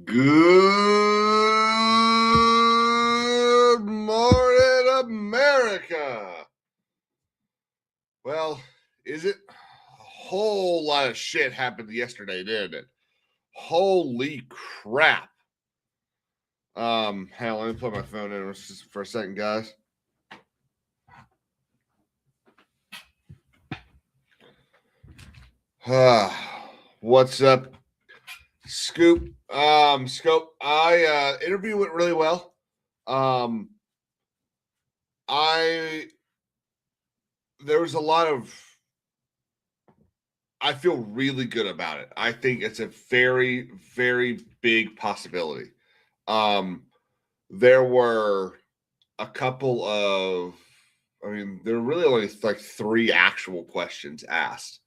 Good morning, America. Well, is it? A whole lot of shit happened yesterday, didn't it? Holy crap. Hell, let me put my phone in for a second, guys. What's up, Scoop? Scope. Interview went really well. There was a lot of. I feel really good about it. I think it's a very, very big possibility. There were a couple of. There were really only like 3 actual questions asked.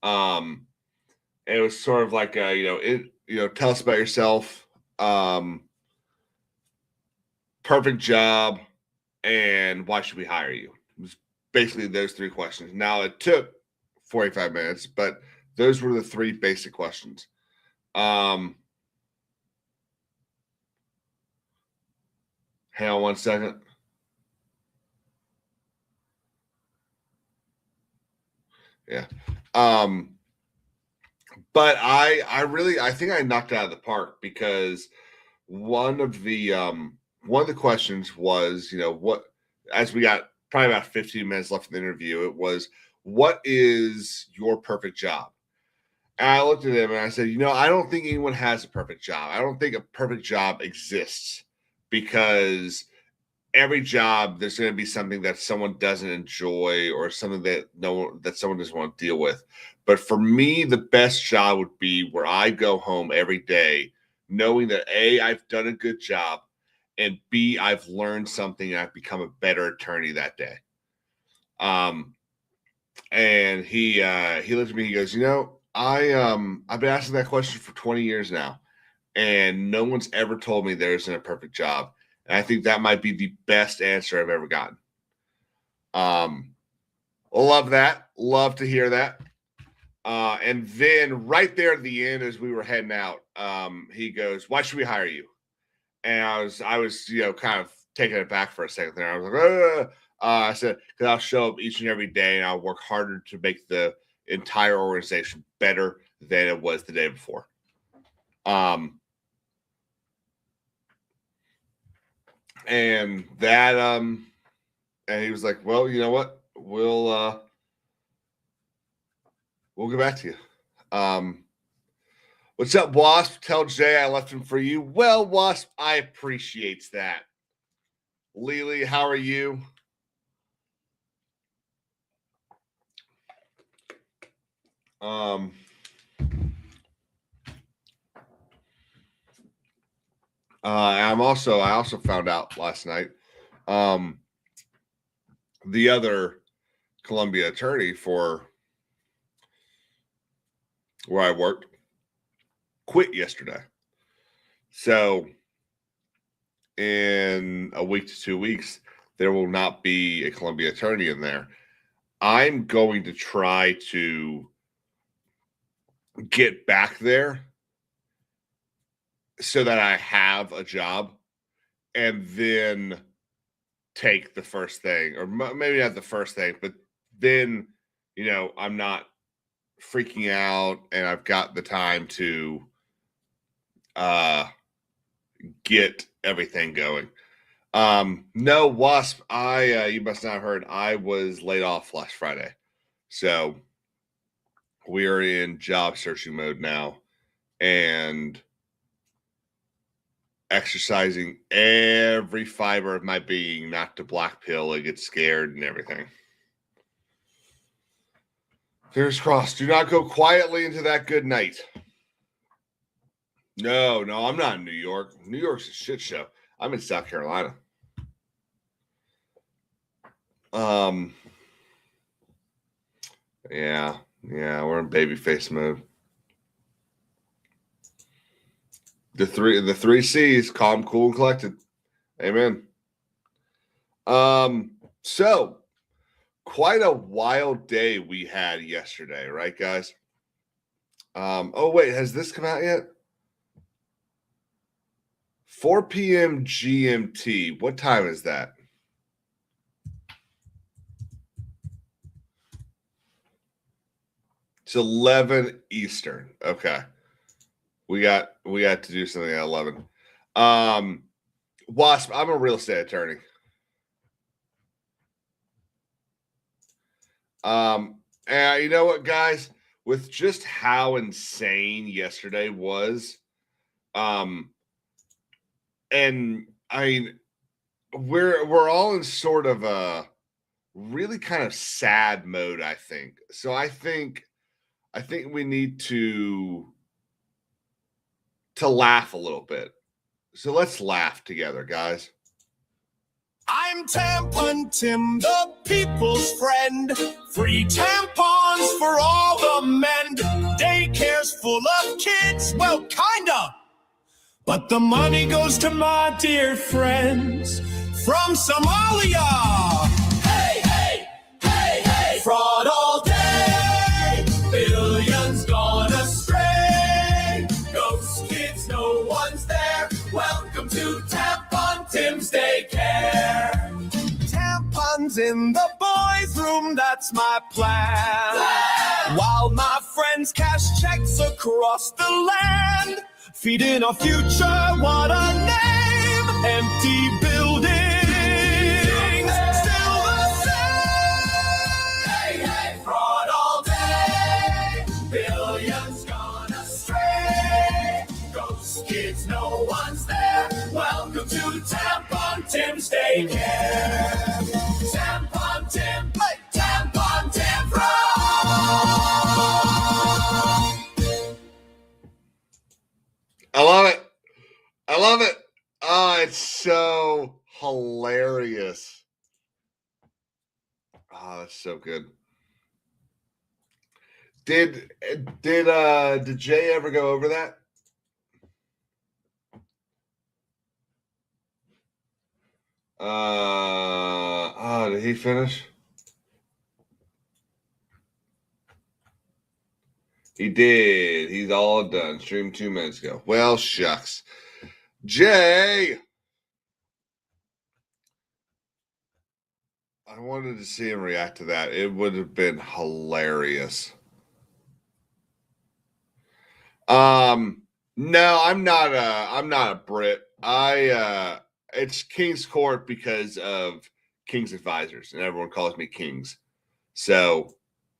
It was sort of like tell us about yourself. Perfect job, and why should we hire you? It was basically those 3 questions. Now it took 45 minutes, but those were the 3 basic questions. Hang on one second. Yeah. But I think I knocked it out of the park because one of the questions was, as we got probably about 15 minutes left in the interview, it was, what is your perfect job? And I looked at him and I said, I don't think anyone has a perfect job. I don't think a perfect job exists because every job there's going to be something that someone doesn't enjoy or something that someone doesn't want to deal with. But for me, the best job would be where I go home every day knowing that A, I've done a good job, and B, I've learned something and I've become a better attorney that day. And he looked at me, he goes, I've been asking that question for 20 years now, and no one's ever told me there isn't a perfect job. And I think that might be the best answer I've ever gotten. Love that. Love to hear that. And then right there at the end, as we were heading out, he goes, why should we hire you? And I was, kind of taking it back for a second there. I was like, I said, because I'll show up each and every day and I'll work harder to make the entire organization better than it was the day before. And that, and he was like, well, you know what? We'll get back to you. What's up, Wasp? Tell Jay I left him for you. Well, Wasp, I appreciate that. Lily, how are you? I also found out last night, the other Columbia attorney for where I worked quit yesterday. So in a week to 2 weeks, there will not be a Columbia attorney in there. I'm going to try to get back there so that I have a job and then take the first thing, or maybe not the first thing, but then, I'm not freaking out and I've got the time to get everything going. No, Wasp, you must not have heard, I was laid off last Friday. So we are in job searching mode now and exercising every fiber of my being not to black pill and get scared and everything. Fingers crossed. Do not go quietly into that good night. No, I'm not in New York. New York's a shit show. I'm in South Carolina. Yeah, we're in babyface mode. The three C's: calm, cool, and collected. Amen. So quite a wild day we had yesterday, right, guys? Oh wait, has this come out yet? 4 p.m. GMT. What time is that? It's 11 Eastern. Okay. We got to do something at 11. Wasp, I'm a real estate attorney. And you know what, guys? With just how insane yesterday was, and I mean, we're all in sort of a really kind of sad mode, I think. So I think we need to laugh a little bit. So let's laugh together, guys. I'm Tampon Tim, the people's friend. Free tampons for all the men. Daycare's full of kids, well, kinda. But the money goes to my dear friends from Somalia. Hey, hey, hey, hey. Fraud all day. Billions gone astray. Ghost kids, no one's there. Welcome to Tampon Tim's Daycare. Tampons in the boys' room, that's my plan. While my friends cash checks across the land. Feeding our future, what a name. Empty buildings, still the same. Hey, hey, fraud all day. Billions gone astray. Ghost kids, no one's there. Welcome to Tampon Tim's Daycare. Tampon Tim, hey, Tampon Tim fraud. I love it. I love it. Oh, it's so hilarious. Oh, that's so good. Did Jay ever go over that? Did he finish? He did. He's all done. Streamed 2 minutes ago. Well, shucks. Jay! I wanted to see him react to that. It would have been hilarious. No, I'm not a Brit. It's King's Court because of King's Advisors, and everyone calls me Kings. So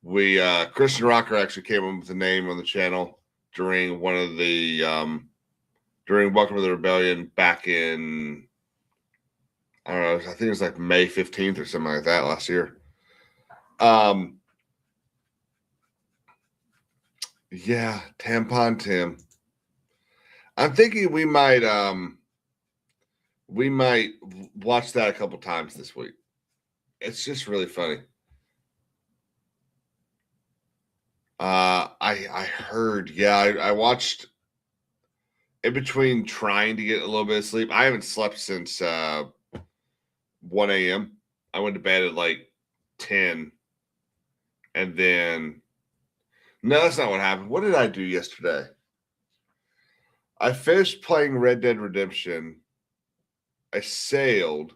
we Christian Rocker actually came up with a name on the channel during one of the during Welcome to the Rebellion back in, I don't know, I think it was like May 15th or something like that last year. Yeah, Tampon Tim. I'm thinking we might watch that a couple times this week. It's just really funny. I heard, yeah, I watched in between trying to get a little bit of sleep. I haven't slept since 1 a.m. I went to bed at like 10. And then, no, that's not what happened. What did I do yesterday? I finished playing Red Dead Redemption. I sailed.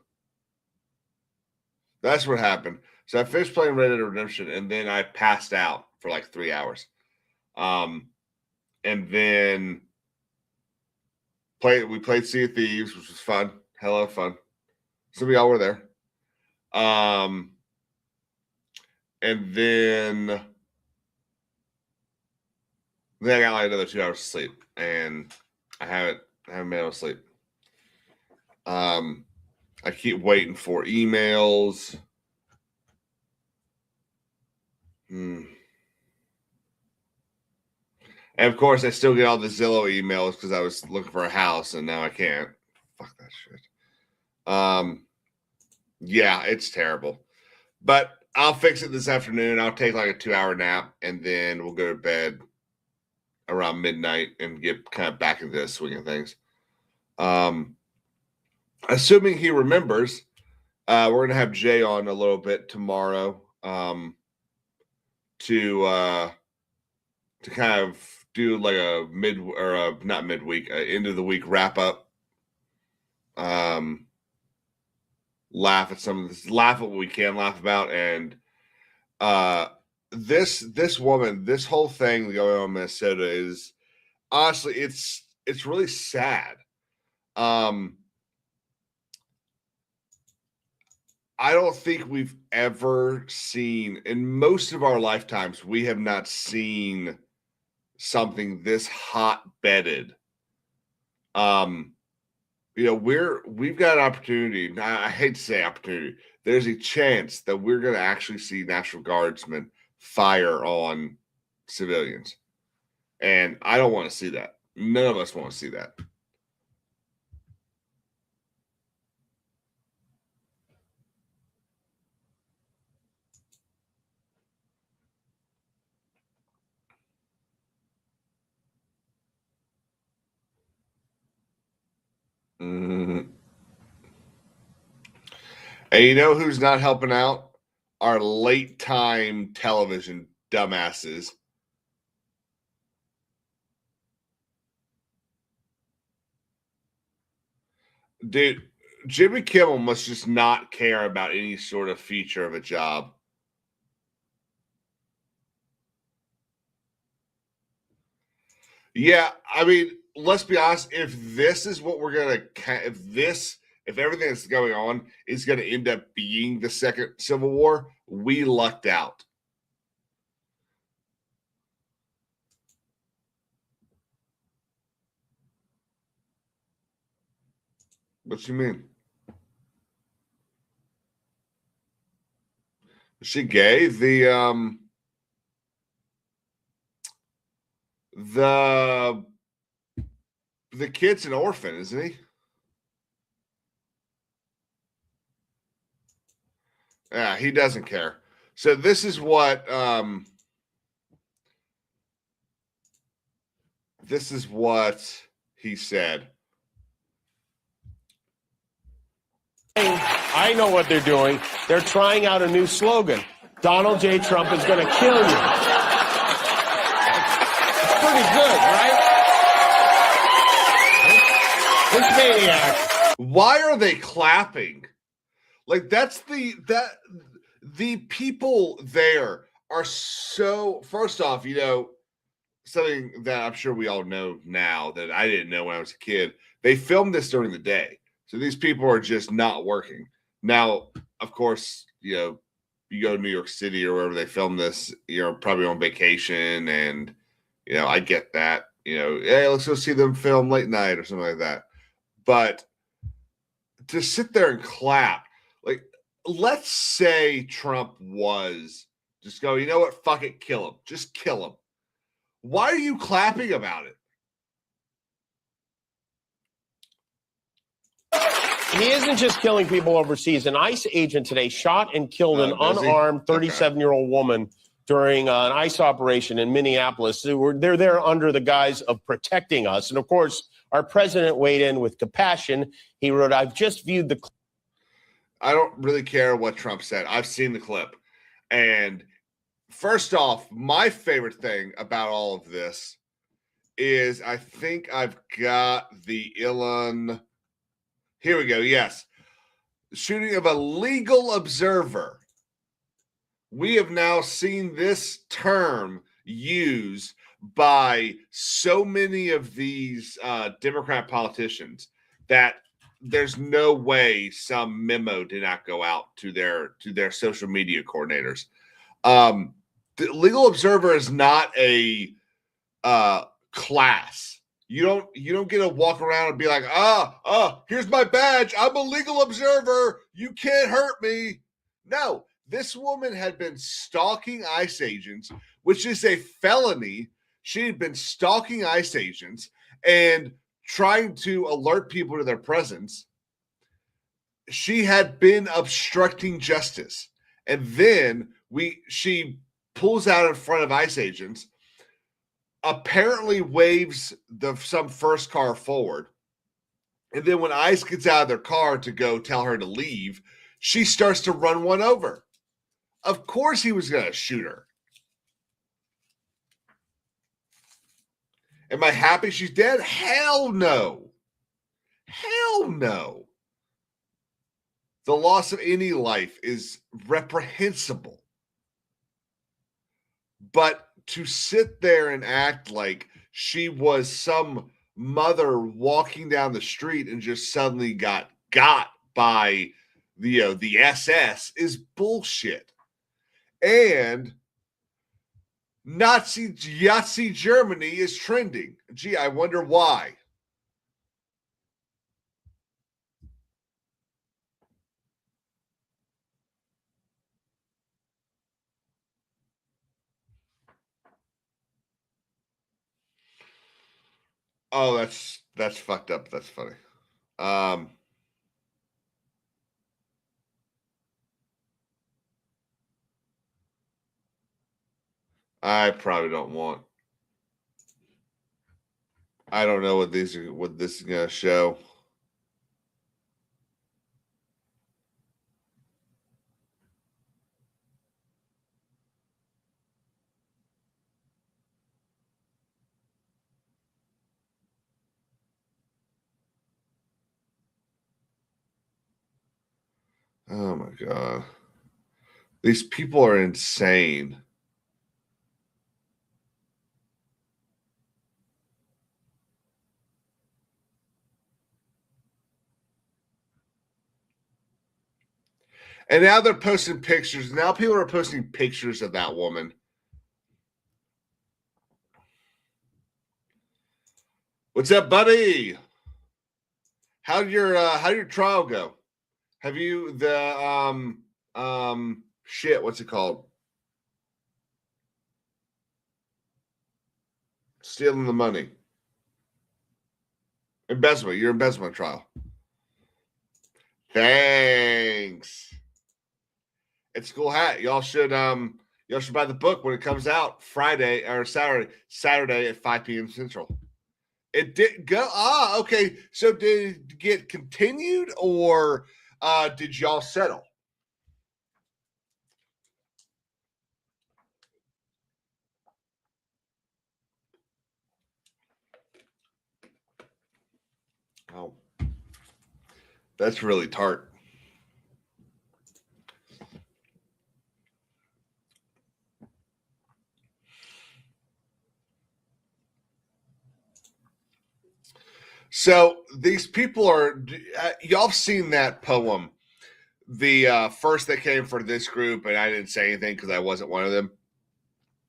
That's what happened. So I finished playing Red Dead Redemption, and then I passed out for like 3 hours. And then we played Sea of Thieves, which was fun. Hell of fun. So we all were there. And then I got like another 2 hours of sleep, and I haven't been able to sleep. I keep waiting for emails. And of course, I still get all the Zillow emails because I was looking for a house, and now I can't. Fuck that shit. Yeah, it's terrible. But I'll fix it this afternoon. I'll take like a 2-hour nap, and then we'll go to bed around midnight and get kind of back into the swing of things. Assuming he remembers, we're going to have Jay on a little bit tomorrow to kind of do like a not midweek, end of the week wrap up. laugh at some of this, laugh at what we can laugh about, and this woman, this whole thing going on in Minnesota is honestly, it's really sad. I don't think we've ever seen, in most of our lifetimes, we have not seen something this hot-bedded. We've got an opportunity. I hate to say opportunity. There's a chance that we're going to actually see National Guardsmen fire on civilians. And I don't want to see that. None of us want to see that. Mm-hmm. And you know who's not helping out? Our late time television dumbasses. Dude, Jimmy Kimmel must just not care about any sort of feature of a job. Yeah, I mean, let's be honest. If this is what we're gonna, if everything that's going on is gonna end up being the second Civil War, we lucked out. What you mean? Is she gay? The kid's an orphan, isn't he? Yeah, he doesn't care. So this is what he said. I know what they're doing. They're trying out a new slogan. Donald J. Trump is going to kill you. It's pretty good, right? This maniac. Why are they clapping? Like that's the people there are so, first off, something that I'm sure we all know now that I didn't know when I was a kid. They filmed this during the day. So these people are just not working. Now, of course, you go to New York City or wherever they film this, you're probably on vacation, and I get that. Hey, let's go see them film late night or something like that. But to sit there and clap, like, let's say Trump was just go, you know what, fuck it, kill him. Just kill him. Why are you clapping about it? He isn't just killing people overseas. An ICE agent today shot and killed an unarmed 37-year-old woman during an ICE operation in Minneapolis. They're there under the guise of protecting us. And, of course, our president weighed in with compassion. He wrote, I've just viewed the... I don't really care what Trump said. I've seen the clip. And first off, my favorite thing about all of this is I think I've got the Elon... Here we go. Yes. The shooting of a legal observer. We have now seen this term used by so many of these Democrat politicians that there's no way some memo did not go out to their social media coordinators. The legal observer is not a class. You don't get to walk around and be like, here's my badge. I'm a legal observer. You can't hurt me. No, this woman had been stalking ICE agents, which is a felony. She had been stalking ICE agents and trying to alert people to their presence. She had been obstructing justice. And then she pulls out in front of ICE agents, apparently waves some first car forward. And then when ICE gets out of their car to go tell her to leave, she starts to run one over. Of course he was going to shoot her. Am I happy she's dead? Hell no. Hell no. The loss of any life is reprehensible. But to sit there and act like she was some mother walking down the street and just suddenly got by the SS is bullshit. And Nazi Yahtzee Germany is trending. Gee, I wonder why. Oh, that's fucked up. That's funny. I probably don't want. I don't know what this is gonna show. Oh my god. These people are insane. And now they're posting pictures. Now people are posting pictures of that woman. What's up, buddy? How'd your trial go? Have you shit, what's it called? Stealing the money. Embezzlement. Your embezzlement trial. Thanks. It's a cool hat. Y'all should buy the book when it comes out Friday or Saturday at 5 p.m. Central. It did go. Okay. So did it get continued or did y'all settle? Oh, that's really tart. So these people are, y'all have seen that poem, the first that came for this group, and I didn't say anything because I wasn't one of them.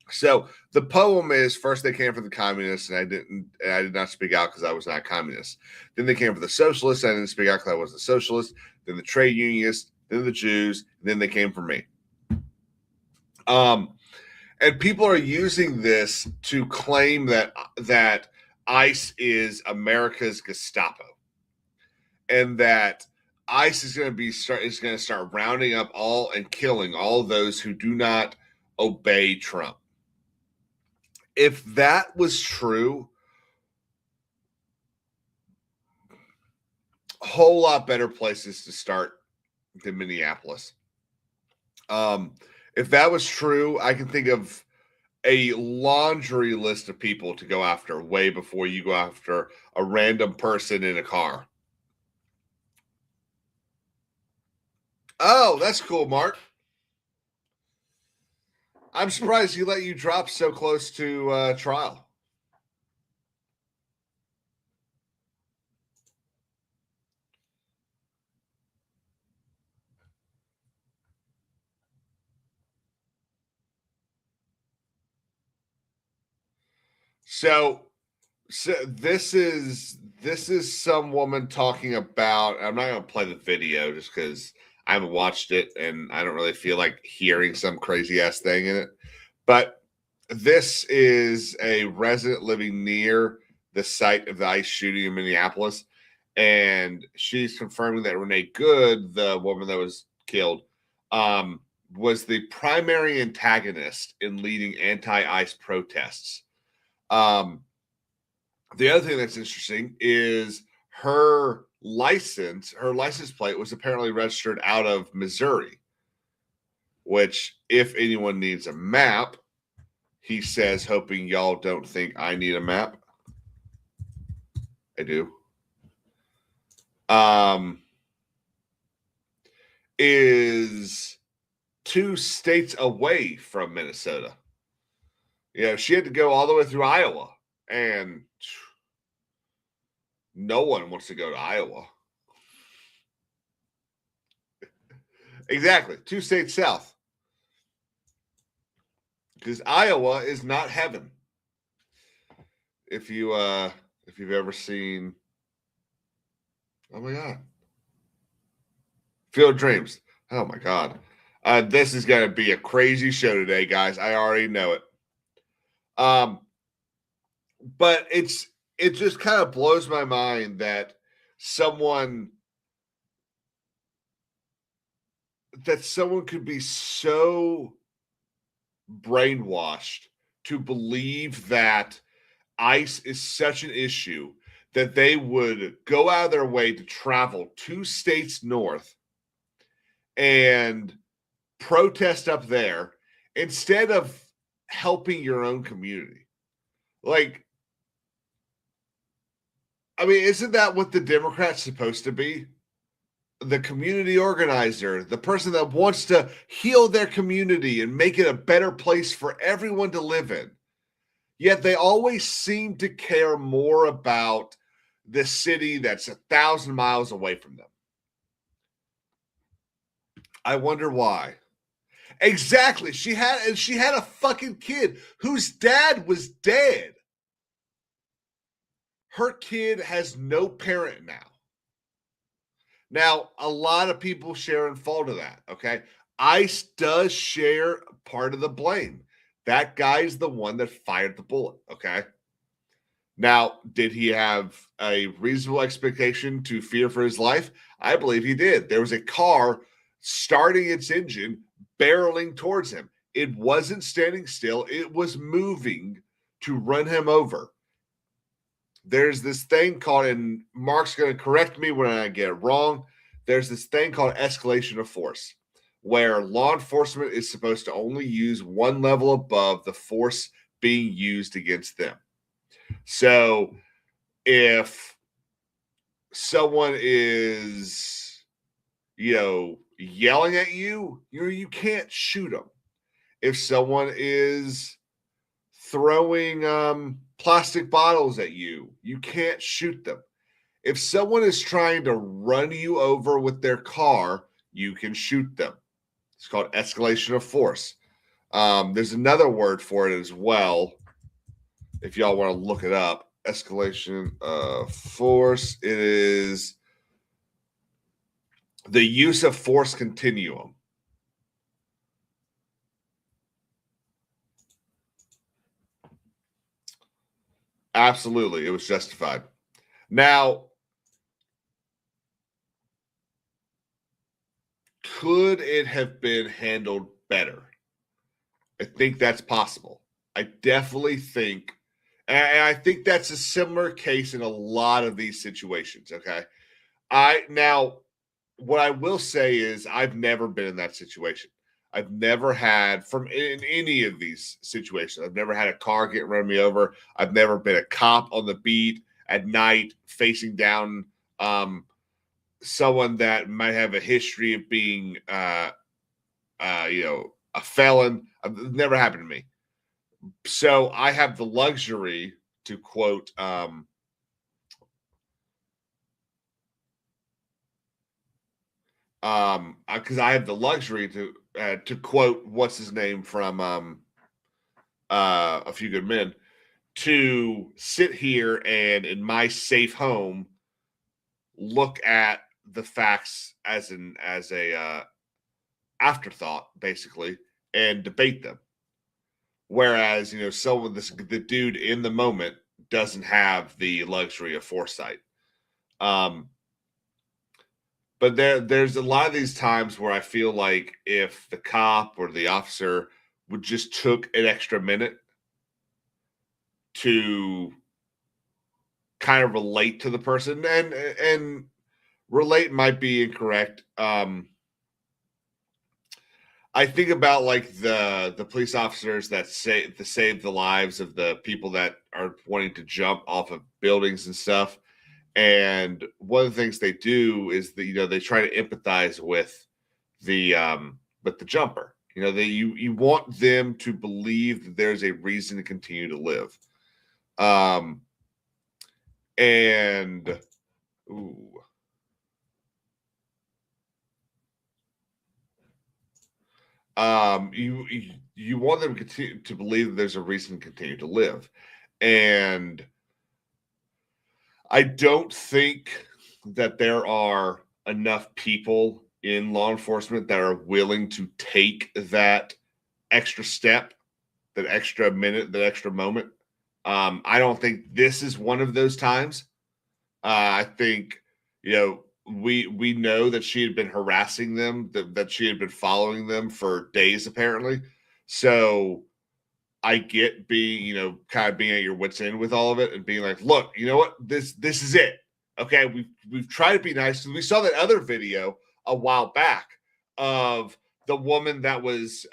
So the poem is first they came for the communists, and I did not speak out because I was not a communist. Then they came for the socialists, and I didn't speak out because I wasn't a socialist. Then the trade unionists, then the Jews, and then they came for me. And people are using this to claim that ICE is America's Gestapo, and that ICE is going to start rounding up all and killing all those who do not obey Trump. If that was true, a whole lot better places to start than Minneapolis. If that was true, I can think of a laundry list of people to go after way before you go after a random person in a car. Oh, that's cool, Mark. I'm surprised he let you drop so close to trial. So this is some woman talking about. I'm not going to play the video just because I haven't watched it and I don't really feel like hearing some crazy ass thing in it. But this is a resident living near the site of the ICE shooting in Minneapolis, and she's confirming that Renee Good, the woman that was killed, was the primary antagonist in leading anti-ICE protests. The other thing that's interesting is her license plate was apparently registered out of Missouri, which, if anyone needs a map, he says, hoping y'all don't think I need a map. I do. is 2 states away from Minnesota. She had to go all the way through Iowa, and no one wants to go to Iowa. Exactly. 2 states south. Because Iowa is not heaven. If you've ever seen, oh my God, Field of Dreams. Oh my God. This is going to be a crazy show today, guys. I already know it. But it just kind of blows my mind that someone could be so brainwashed to believe that ICE is such an issue that they would go out of their way to travel 2 states north and protest up there instead of helping your own community. Like, I mean, isn't that what the Democrats supposed to be? The community organizer, the person that wants to heal their community and make it a better place for everyone to live in. Yet they always seem to care more about the city that's 1,000 miles away from them. I wonder why. Exactly. She had a fucking kid whose dad was dead. Her kid has no parent now. Now, a lot of people share and fall to that, okay? ICE does share part of the blame. That guy's the one that fired the bullet, okay? Now, did he have a reasonable expectation to fear for his life? I believe he did. There was a car starting its engine, barreling towards him. It wasn't standing still. It was moving to run him over. There's this thing called, and Mark's going to correct me when I get it wrong, there's this thing called escalation of force, where law enforcement is supposed to only use one level above the force being used against them. So if someone is, yelling at you, you can't shoot them. If someone is throwing plastic bottles at you, you can't shoot them. If someone is trying to run you over with their car, you can shoot them. It's called escalation of force. There's another word for it as well. If y'all want to look it up, escalation of force, it is the use of force continuum. Absolutely, it was justified. Now, could it have been handled better? I think that's possible. I definitely think, and I think that's a similar case in a lot of these situations, okay? What I will say is I've never been in that situation. I've never had, in any of these situations, I've never had a car get run me over. I've never been a cop on the beat at night facing down someone that might have a history of being, a felon. It's never happened to me. So I have the luxury to quote, because I have the luxury to quote what's his name from A Few Good Men, to sit here and in my safe home look at the facts as a afterthought, basically, and debate them. Whereas, the dude in the moment doesn't have the luxury of foresight. But there's a lot of these times where I feel like if the cop or the officer would just took an extra minute to kind of relate to the person, and relate might be incorrect. I think about like the police officers that save the lives of the people that are wanting to jump off of buildings and stuff. And one of the things they do is that, they try to empathize with the jumper. You know, you want them to believe that there's a reason to continue to live. And ooh. You want them to continue to believe that there's a reason to continue to live. And I don't think that there are enough people in law enforcement that are willing to take that extra step, that extra minute, that extra moment. I don't think this is one of those times. I think, you know, we know that she had been harassing them, that she had been following them for days, apparently. So I get being, you know, kind of being at your wits' end with all of it and being like, look, you know what, this is it. Okay, we've tried to be nice. We saw that other video a while back of the woman that was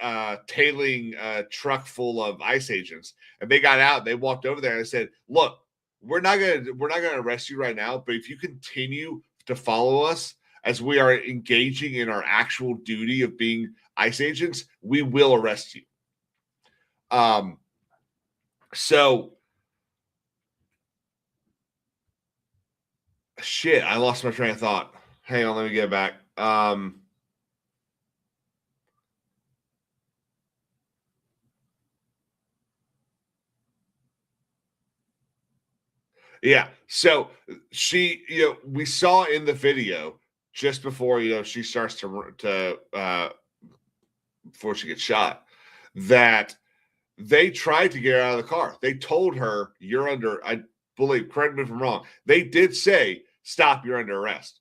tailing a truck full of ICE agents, and they got out. They walked over there and said, look, we're not gonna arrest you right now, but if you continue to follow us as we are engaging in our actual duty of being ICE agents, we will arrest you. So shit, I lost my train of thought. Hang on, let me get back. Yeah. So she, you know, we saw in the video just before, you know, she starts to before she gets shot, that they tried to get her out of the car. They told her, you're under, I believe, correct me if I'm wrong, they did say, stop, you're under arrest.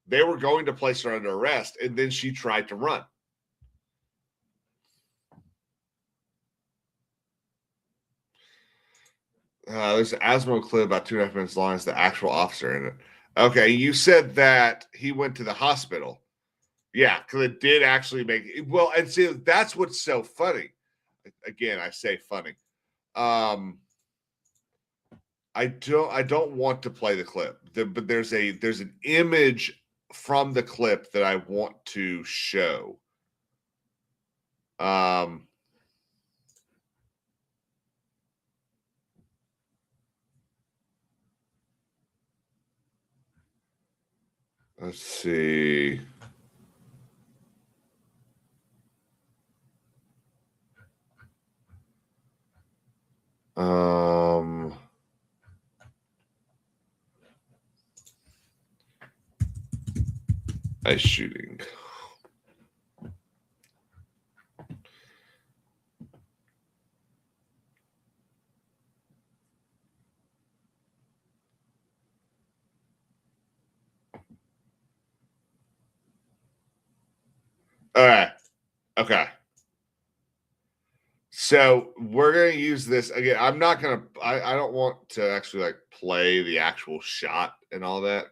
They were going to place her under arrest, and then she tried to run. There's an Asmo clip about 2.5 minutes long. Is the actual officer in it? Okay, you said that he went to the hospital. Yeah, because it did actually make it. Well, and see, that's what's so funny. Again, I say funny. I don't want to play the clip, but there's an image from the clip that I want to show. Let's see. Ice shooting. All right. Okay. So we're going to use this again. I'm not going to, I don't want to actually like play the actual shot and all that.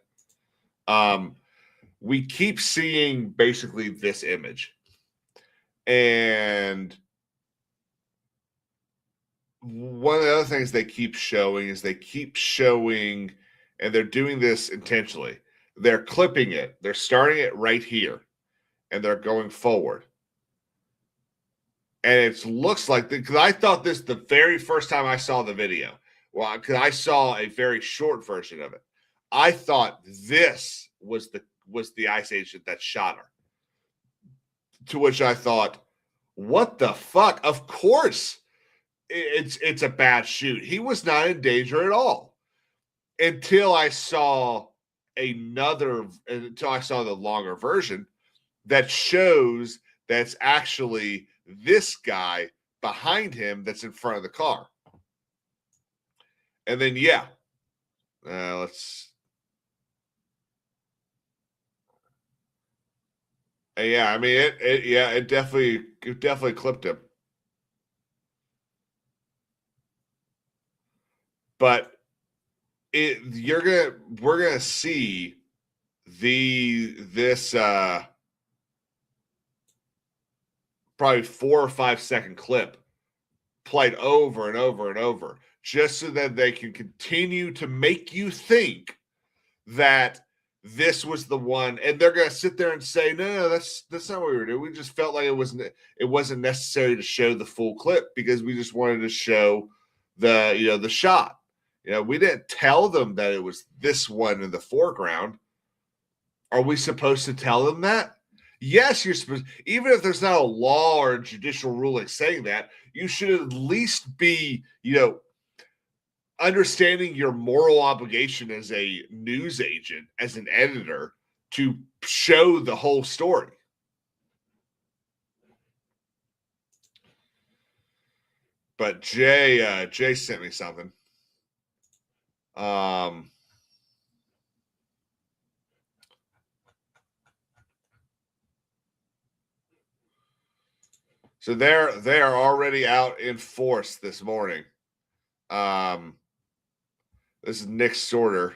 We keep seeing basically this image. And one of the other things they keep showing is and they're doing this intentionally. They're clipping it. They're starting it right here, and they're going forward. And it looks like, because I thought this the very first time I saw the video. Well, because I saw a very short version of it. I thought this was the ICE agent that shot her. To which I thought, what the fuck? Of course it's a bad shoot. He was not in danger at all. Until I saw the longer version that shows that's actually this guy behind him that's in front of the car. And then, yeah, yeah, I mean, it definitely clipped him. But we're gonna see this probably 4 or 5 second clip played over and over and over, just so that they can continue to make you think that this was the one, and they're going to sit there and say, no, that's not what we were doing. We just felt like it wasn't necessary to show the full clip because we just wanted to show the shot. We didn't tell them that it was this one in the foreground. Are we supposed to tell them that? Yes, you're supposed. Even if there's not a law or a judicial ruling saying that, you should at least be, understanding your moral obligation as a news agent, as an editor, to show the whole story. But Jay sent me something. So they are already out in force this morning. This is Nick Sorter.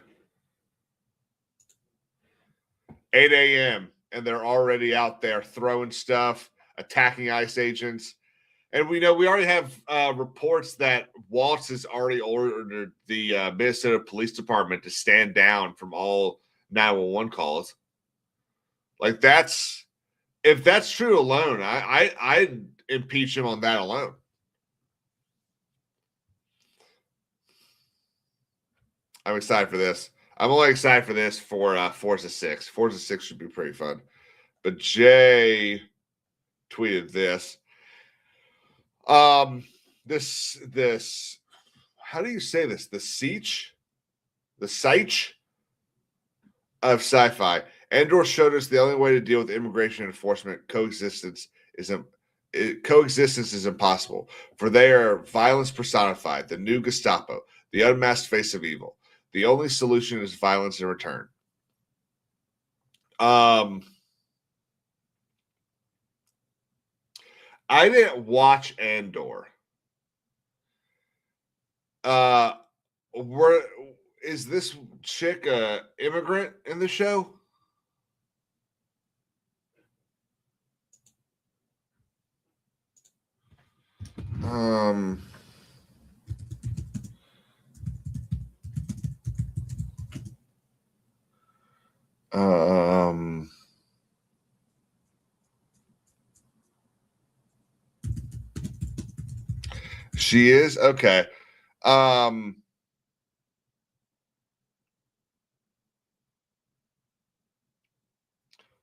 8 a.m. and they're already out there throwing stuff, attacking ICE agents. And we already have reports that Walz has already ordered the Minnesota Police Department to stand down from all 911 calls. Like if that's true alone, I'd impeach him on that alone. I'm excited for this. I'm only excited for this for Forza 6. Forza 6 should be pretty fun. But Jay tweeted this. This how do you say this? The siege of sci-fi. Andor showed us the only way to deal with immigration enforcement coexistence is impossible, for they are violence personified, the new Gestapo, the unmasked face of evil. The only solution is violence in return. I didn't watch Andor. Is this chick a immigrant in the show? She is? Okay.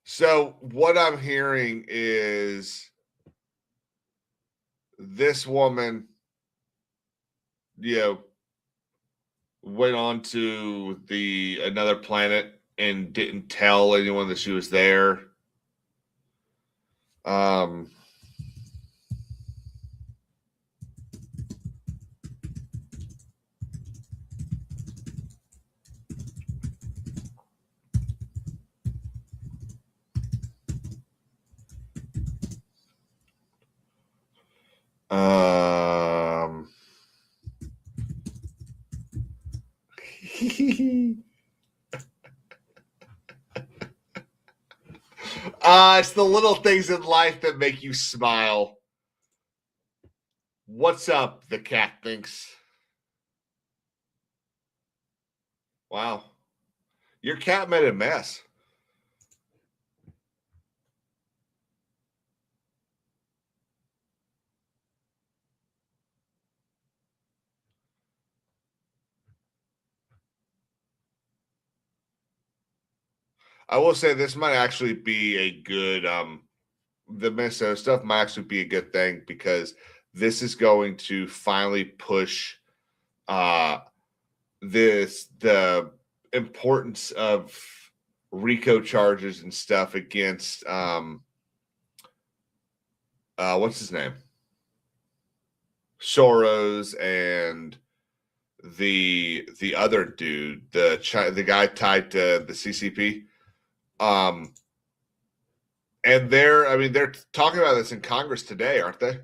So what I'm hearing is this woman, went on to another planet and didn't tell anyone that she was there. It's the little things in life that make you smile. What's up, the cat thinks? Wow. Your cat made a mess. I will say this might actually be a good the Minnesota stuff might actually be a good thing because this is going to finally push the importance of RICO charges and stuff against what's his name? Soros and the other dude, the guy tied to the CCP. And they're talking about this in Congress today, aren't they?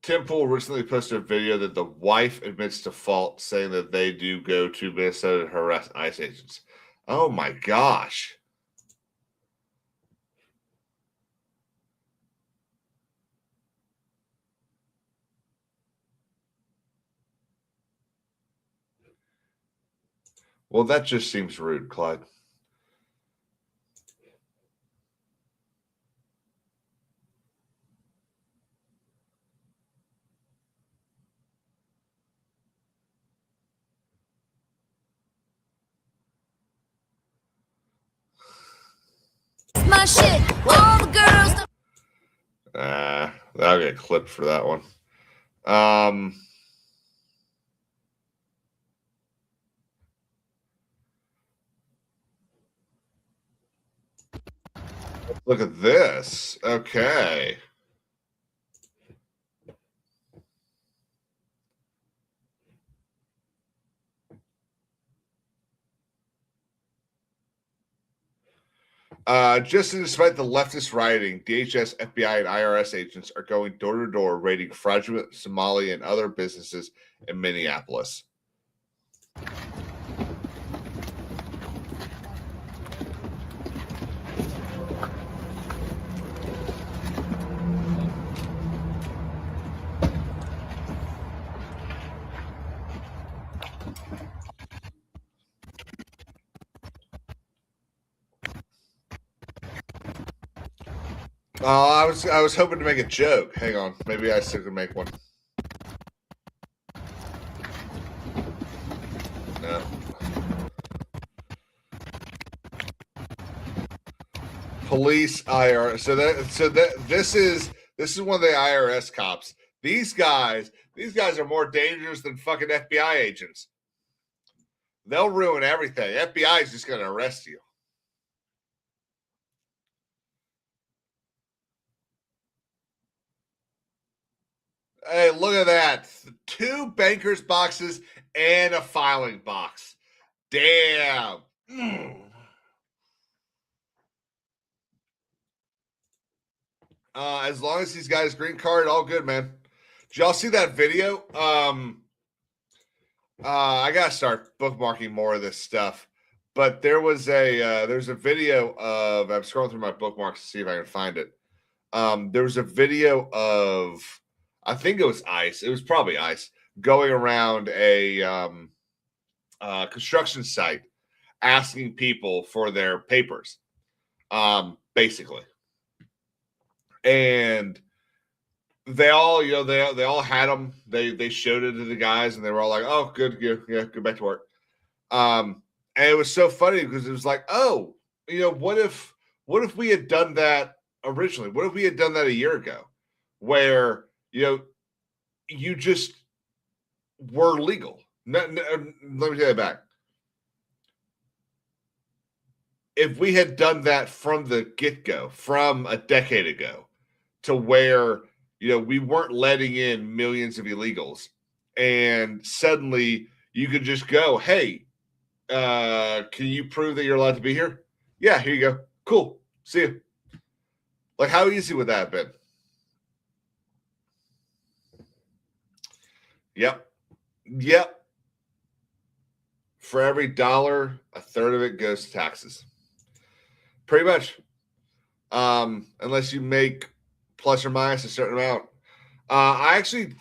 Tim Pool recently posted a video that the wife admits to fault, saying that they do go to Minnesota to harass ICE agents. Oh my gosh. Well, that just seems rude, Clyde. My shit, all the girls. I'll get clipped for that one. Look at this. Okay. Just despite the leftist rioting, DHS, FBI, and IRS agents are going door to door raiding fraudulent Somali and other businesses in Minneapolis. I was hoping to make a joke. Hang on, maybe I still can make one. No. Police IRS. This is one of the IRS cops. These guys are more dangerous than fucking FBI agents. They'll ruin everything. FBI is just going to arrest you. Hey, look at that. 2 banker's boxes and a filing box. Damn. As long as he's got his green card, all good, man. Did y'all see that video? I gotta start bookmarking more of this stuff. But there's a video of, I'm scrolling through my bookmarks to see if I can find it. There was a video of, I think it was ICE. It was probably ICE going around a construction site asking people for their papers, basically. And they all, they all had them. They showed it to the guys, and they were all like, "Oh, good, yeah, go back to work." And it was so funny because it was like, "Oh, what if we had done that originally? What if we had done that a year ago, where you just were legal?" Let me take that back. If we had done that from the get-go, from a decade ago, to where we weren't letting in millions of illegals, and suddenly you could just go, "Hey, can you prove that you're allowed to be here?" "Yeah, here you go. Cool. See you." Like, how easy would that have been? Yep. For every $1, a third of it goes to taxes. Pretty much. Unless you make plus or minus a certain amount. I actually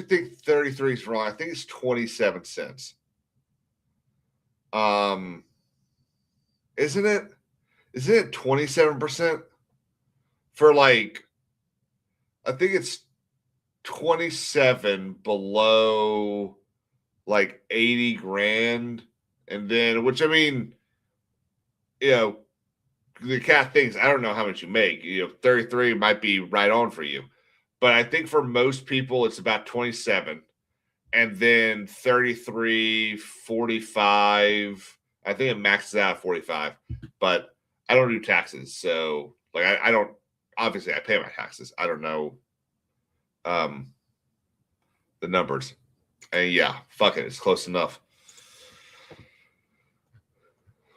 think 33 is wrong. I think it's 27 cents. Isn't it 27% for, like, I think it's 27 below like 80 grand, and then, which, I mean, the cat thinks, I don't know how much you make. 33 might be right on for you, but I think for most people it's about 27, and then 33, 45. I think it maxes out at 45, but I don't do taxes, so like I don't. Obviously, I pay my taxes. I don't know the numbers, and yeah, fuck it, it's close enough.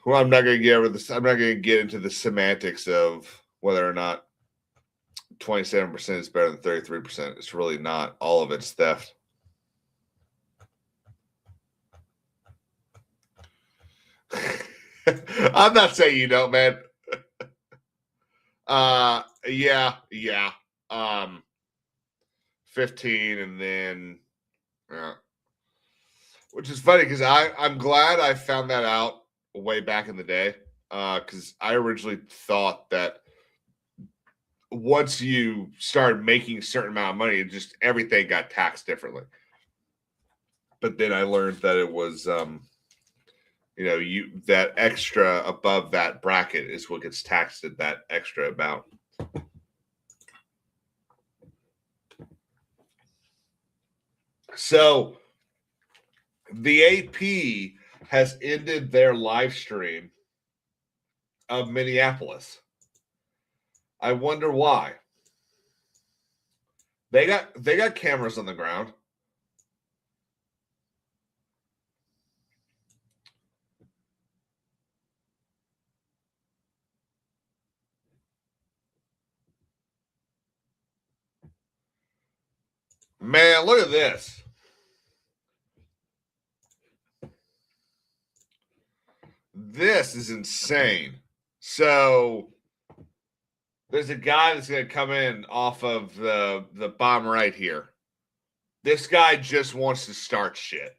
Well, I'm not going to get over this. I'm not going to get into the semantics of whether or not 27% is better than 33%. It's really not. All of it's theft. I'm not saying you don't, man. Yeah. 15 and then which is funny because I'm glad I found that out way back in the day. Because I originally thought that once you started making a certain amount of money, just everything got taxed differently. But then I learned that it was that extra above that bracket is what gets taxed at that extra amount. So the AP has ended their live stream of Minneapolis. I wonder why. They got cameras on the ground. Man, look at this. This is insane. So there's a guy that's going to come in off of the bottom right here. This guy just wants to start shit.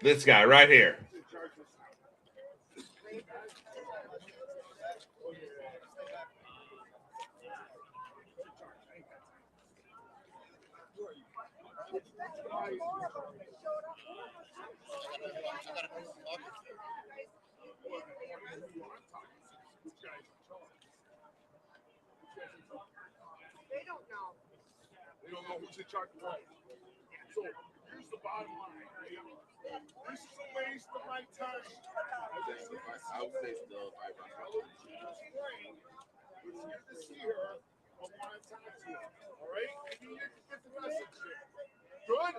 This guy right here. They don't know who's in charge of what. So here's the bottom line. This is a waste of my time. I would say still if I was here to see her. I want to talk to her. All right? Maybe you can get the message here. Good?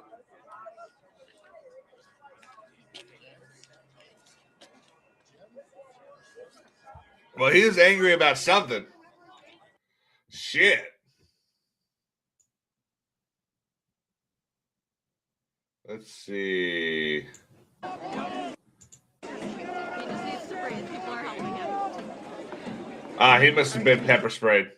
Well, he was angry about something. Shit. Let's see. He must have been pepper sprayed.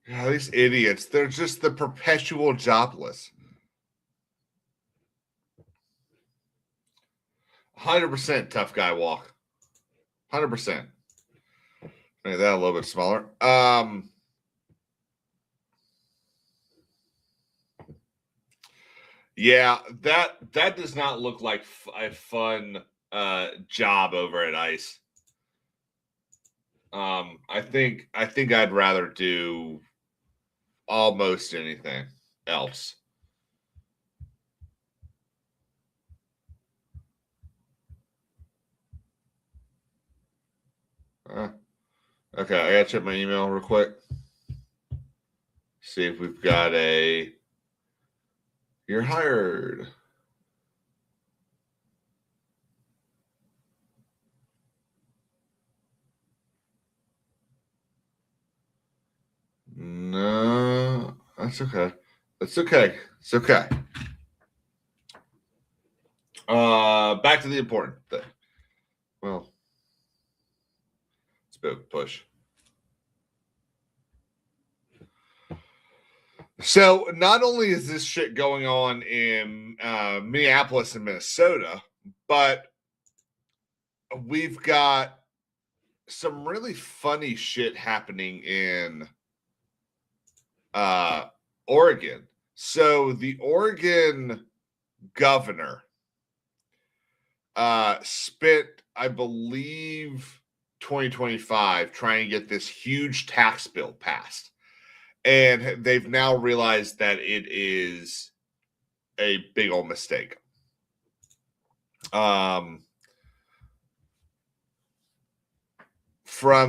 God, these idiots. They're just the perpetual jobless. 100% tough guy walk. 100%. Make that a little bit smaller. Yeah, that does not look like a fun job over at ICE. I think I'd rather do almost anything else. Okay, I gotta check my email real quick. See if we've got a "you're hired." No, that's okay. That's okay. It's okay. Back to the important thing. Well, it's a bit of a push. So not only is this shit going on in Minneapolis and Minnesota, but we've got some really funny shit happening in Oregon. So the Oregon governor spent, I believe, 2025 trying to get this huge tax bill passed. And they've now realized that it is a big old mistake.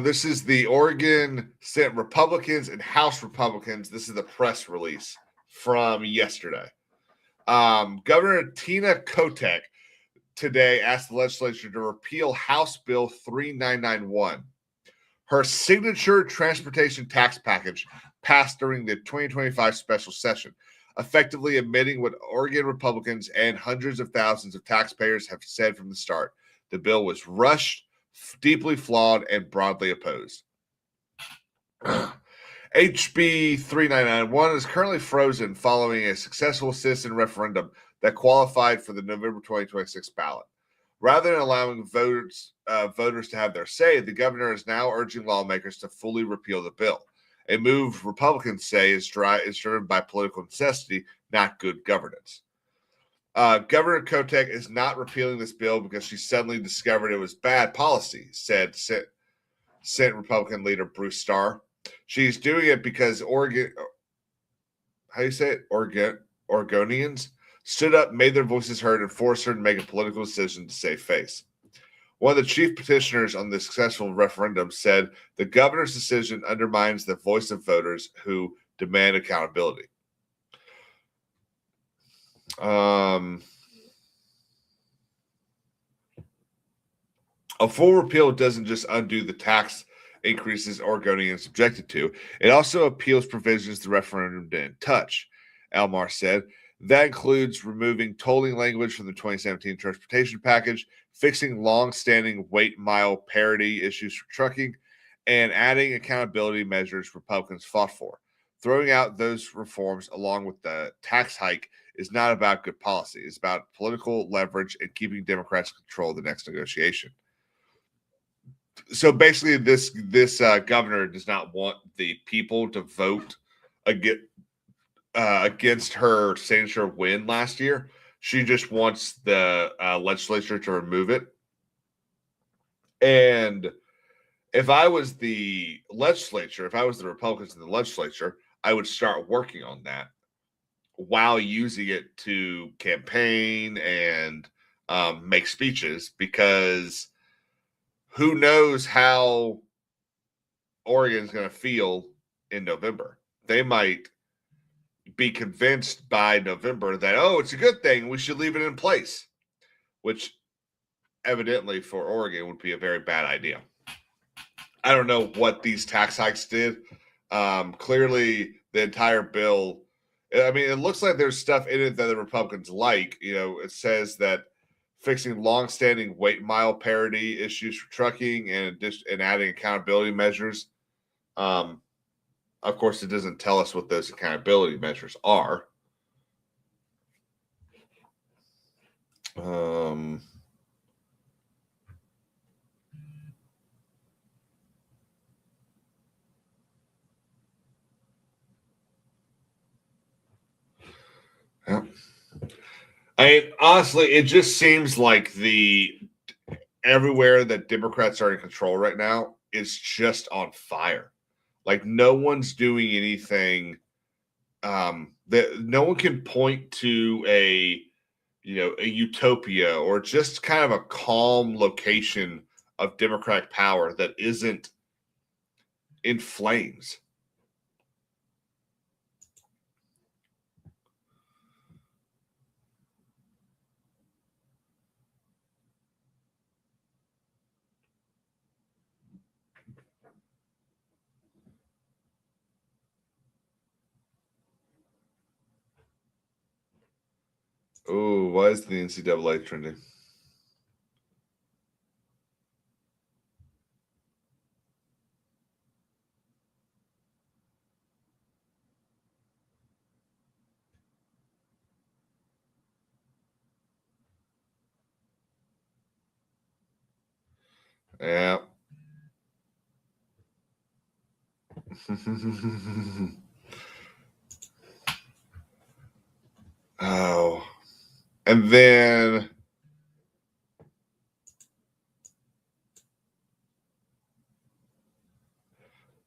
This is the Oregon Senate Republicans and House Republicans. This is the press release from yesterday. Governor Tina Kotek today asked the legislature to repeal House Bill 3991. Her signature transportation tax package passed during the 2025 special session, effectively admitting what Oregon Republicans and hundreds of thousands of taxpayers have said from the start. The bill was rushed, deeply flawed, and broadly opposed. HB 3991 is currently frozen following a successful citizen referendum that qualified for the November 2026 ballot. Rather than allowing voters to have their say, the governor is now urging lawmakers to fully repeal the bill, a move Republicans say is driven by political necessity, not good governance. Governor Kotek is not repealing this bill because she suddenly discovered it was bad policy, said Senate Republican leader Bruce Starr. She's doing it because Oregonians stood up, made their voices heard, and forced her to make a political decision to save face. One of the chief petitioners on the successful referendum said the governor's decision undermines the voice of voters who demand accountability. A full repeal doesn't just undo the tax increases Oregonians objected to. It also appeals provisions the referendum didn't touch, Elmar said. That includes removing tolling language from the 2017 transportation package, fixing long-standing weight mile parity issues for trucking, and adding accountability measures Republicans fought for. Throwing out those reforms along with the tax hike is not about good policy. It's about political leverage and keeping Democrats in control of the next negotiation. So basically, this governor does not want the people to vote against her signature win last year. She just wants the legislature to remove it. And if I was the legislature, if I was the Republicans in the legislature, I would start working on that while using it to campaign and make speeches, because who knows how Oregon's going to feel in November. They might be convinced by November that, oh, it's a good thing, we should leave it in place, which evidently for Oregon would be a very bad idea. I don't know what these tax hikes did. Clearly, the entire bill, I mean, it looks like there's stuff in it that the Republicans like. You know, it says that fixing long-standing weight mile parity issues for trucking and adding accountability measures. Of course, it doesn't tell us what those accountability measures are. Yeah. I mean, honestly, it just seems like everywhere that Democrats are in control right now is just on fire. Like, no one's doing anything. That no one can point to a utopia or just kind of a calm location of Democratic power that isn't in flames. Oh, why is the NCAA trending? Yeah. Oh. And then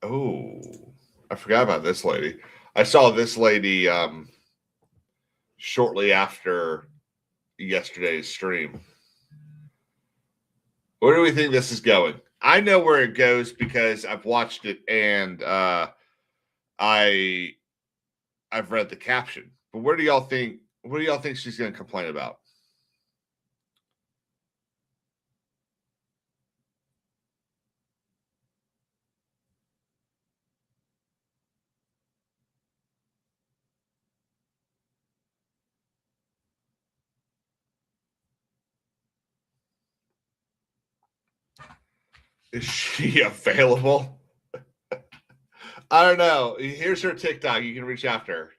Oh, I forgot about this lady. I saw this lady shortly after yesterday's stream. Where do we think this is going? I know where it goes because I've watched it and I've read the caption. But where do y'all think? What do y'all think she's going to complain about? Is she available? I don't know. Here's her TikTok. You can reach out to her.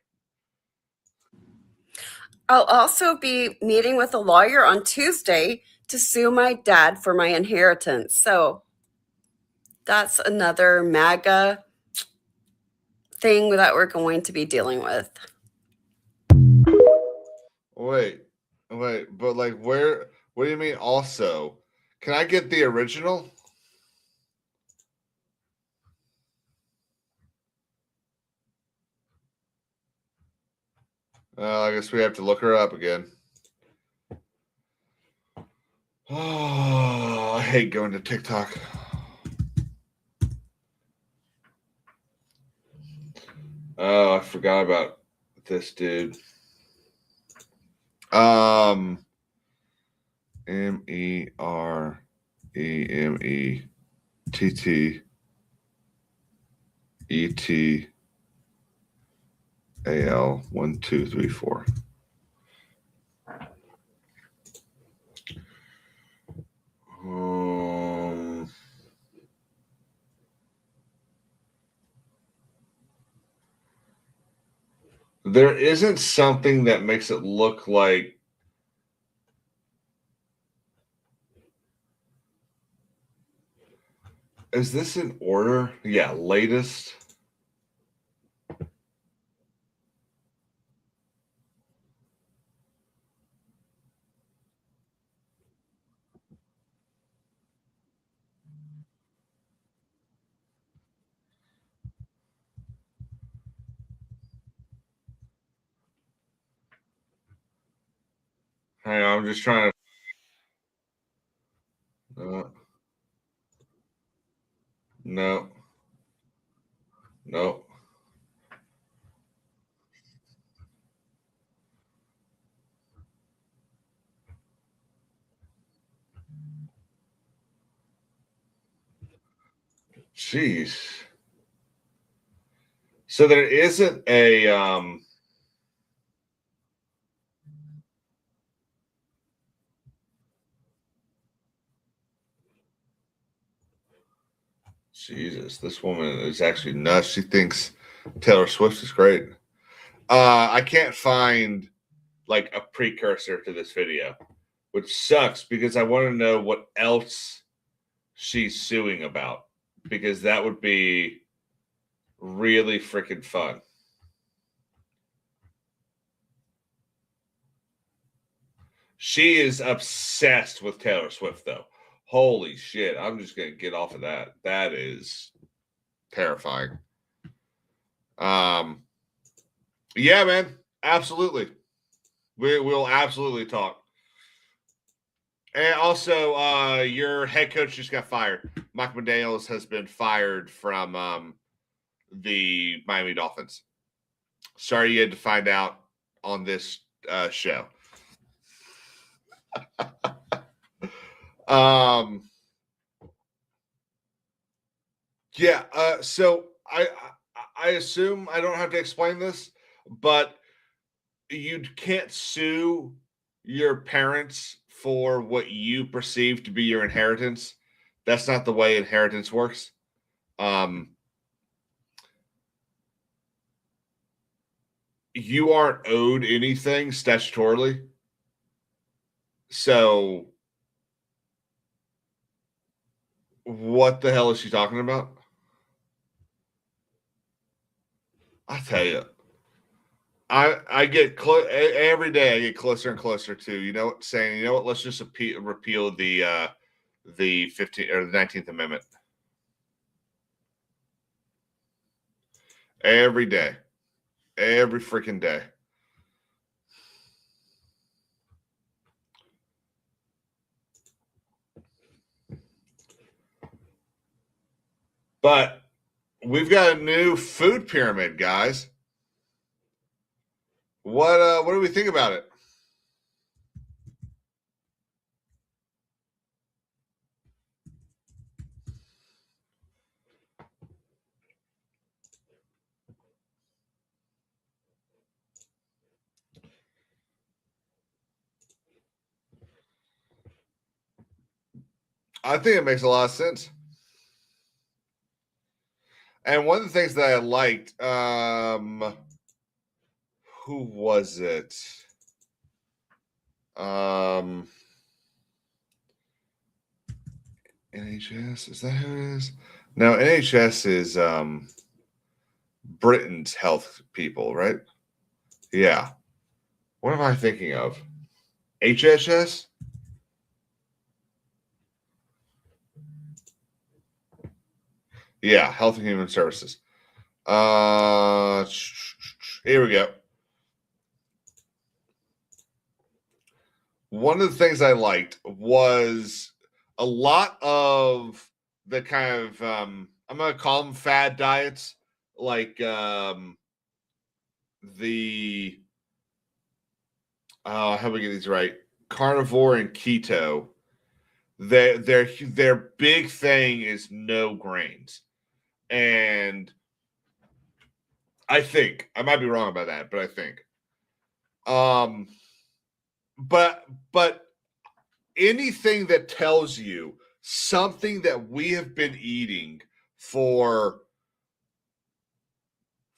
I'll also be meeting with a lawyer on Tuesday to sue my dad for my inheritance. So that's another MAGA thing that we're going to be dealing with. Wait, but like where? What do you mean also? Can I get the original? I guess we have to look her up again. Oh, I hate going to TikTok. Oh, I forgot about this dude. MEREMETTETAL 1 2 3 4. There isn't something that makes it look like is this in order? Yeah, latest. Hang on, I'm just trying to. No. No. Jeez. So there isn't a Jesus, this woman is actually nuts. She thinks Taylor Swift is great. I can't find like a precursor to this video, which sucks because I want to know what else she's suing about because that would be really freaking fun. She is obsessed with Taylor Swift, though. Holy shit. I'm just going to get off of that. That is terrifying. Yeah, man. Absolutely. We'll absolutely talk. And also, your head coach just got fired. Mike McDaniels has been fired from the Miami Dolphins. Sorry you had to find out on this show. So I assume I don't have to explain this, but you can't sue your parents for what you perceive to be your inheritance. That's not the way inheritance works. You aren't owed anything statutorily. So what the hell is she talking about? I tell you, I get every day. I get closer and closer to saying, you know what? Let's just repeal the 15th or the 19th Amendment. Every day. Every freaking day. But we've got a new food pyramid, guys. What do we think about it? I think it makes a lot of sense. And one of the things that I liked, who was it? NHS, is that who it is? No, NHS is Britain's health people, right? Yeah. What am I thinking of? HHS? Yeah, Health and Human Services. Here we go. One of the things I liked was a lot of the kind of I'm going to call them fad diets, like how do we get these right? Carnivore and keto. Their big thing is no grains. And I think I might be wrong about that, but I think but anything that tells you something that we have been eating for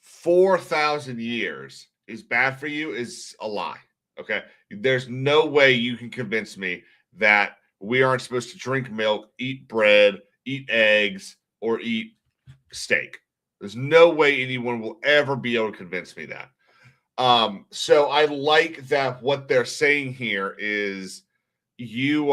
4,000 years is bad for you is a lie. Okay. There's no way you can convince me that we aren't supposed to drink milk, eat bread, eat eggs, or eat steak. There's no way anyone will ever be able to convince me that. So I like that what they're saying here is you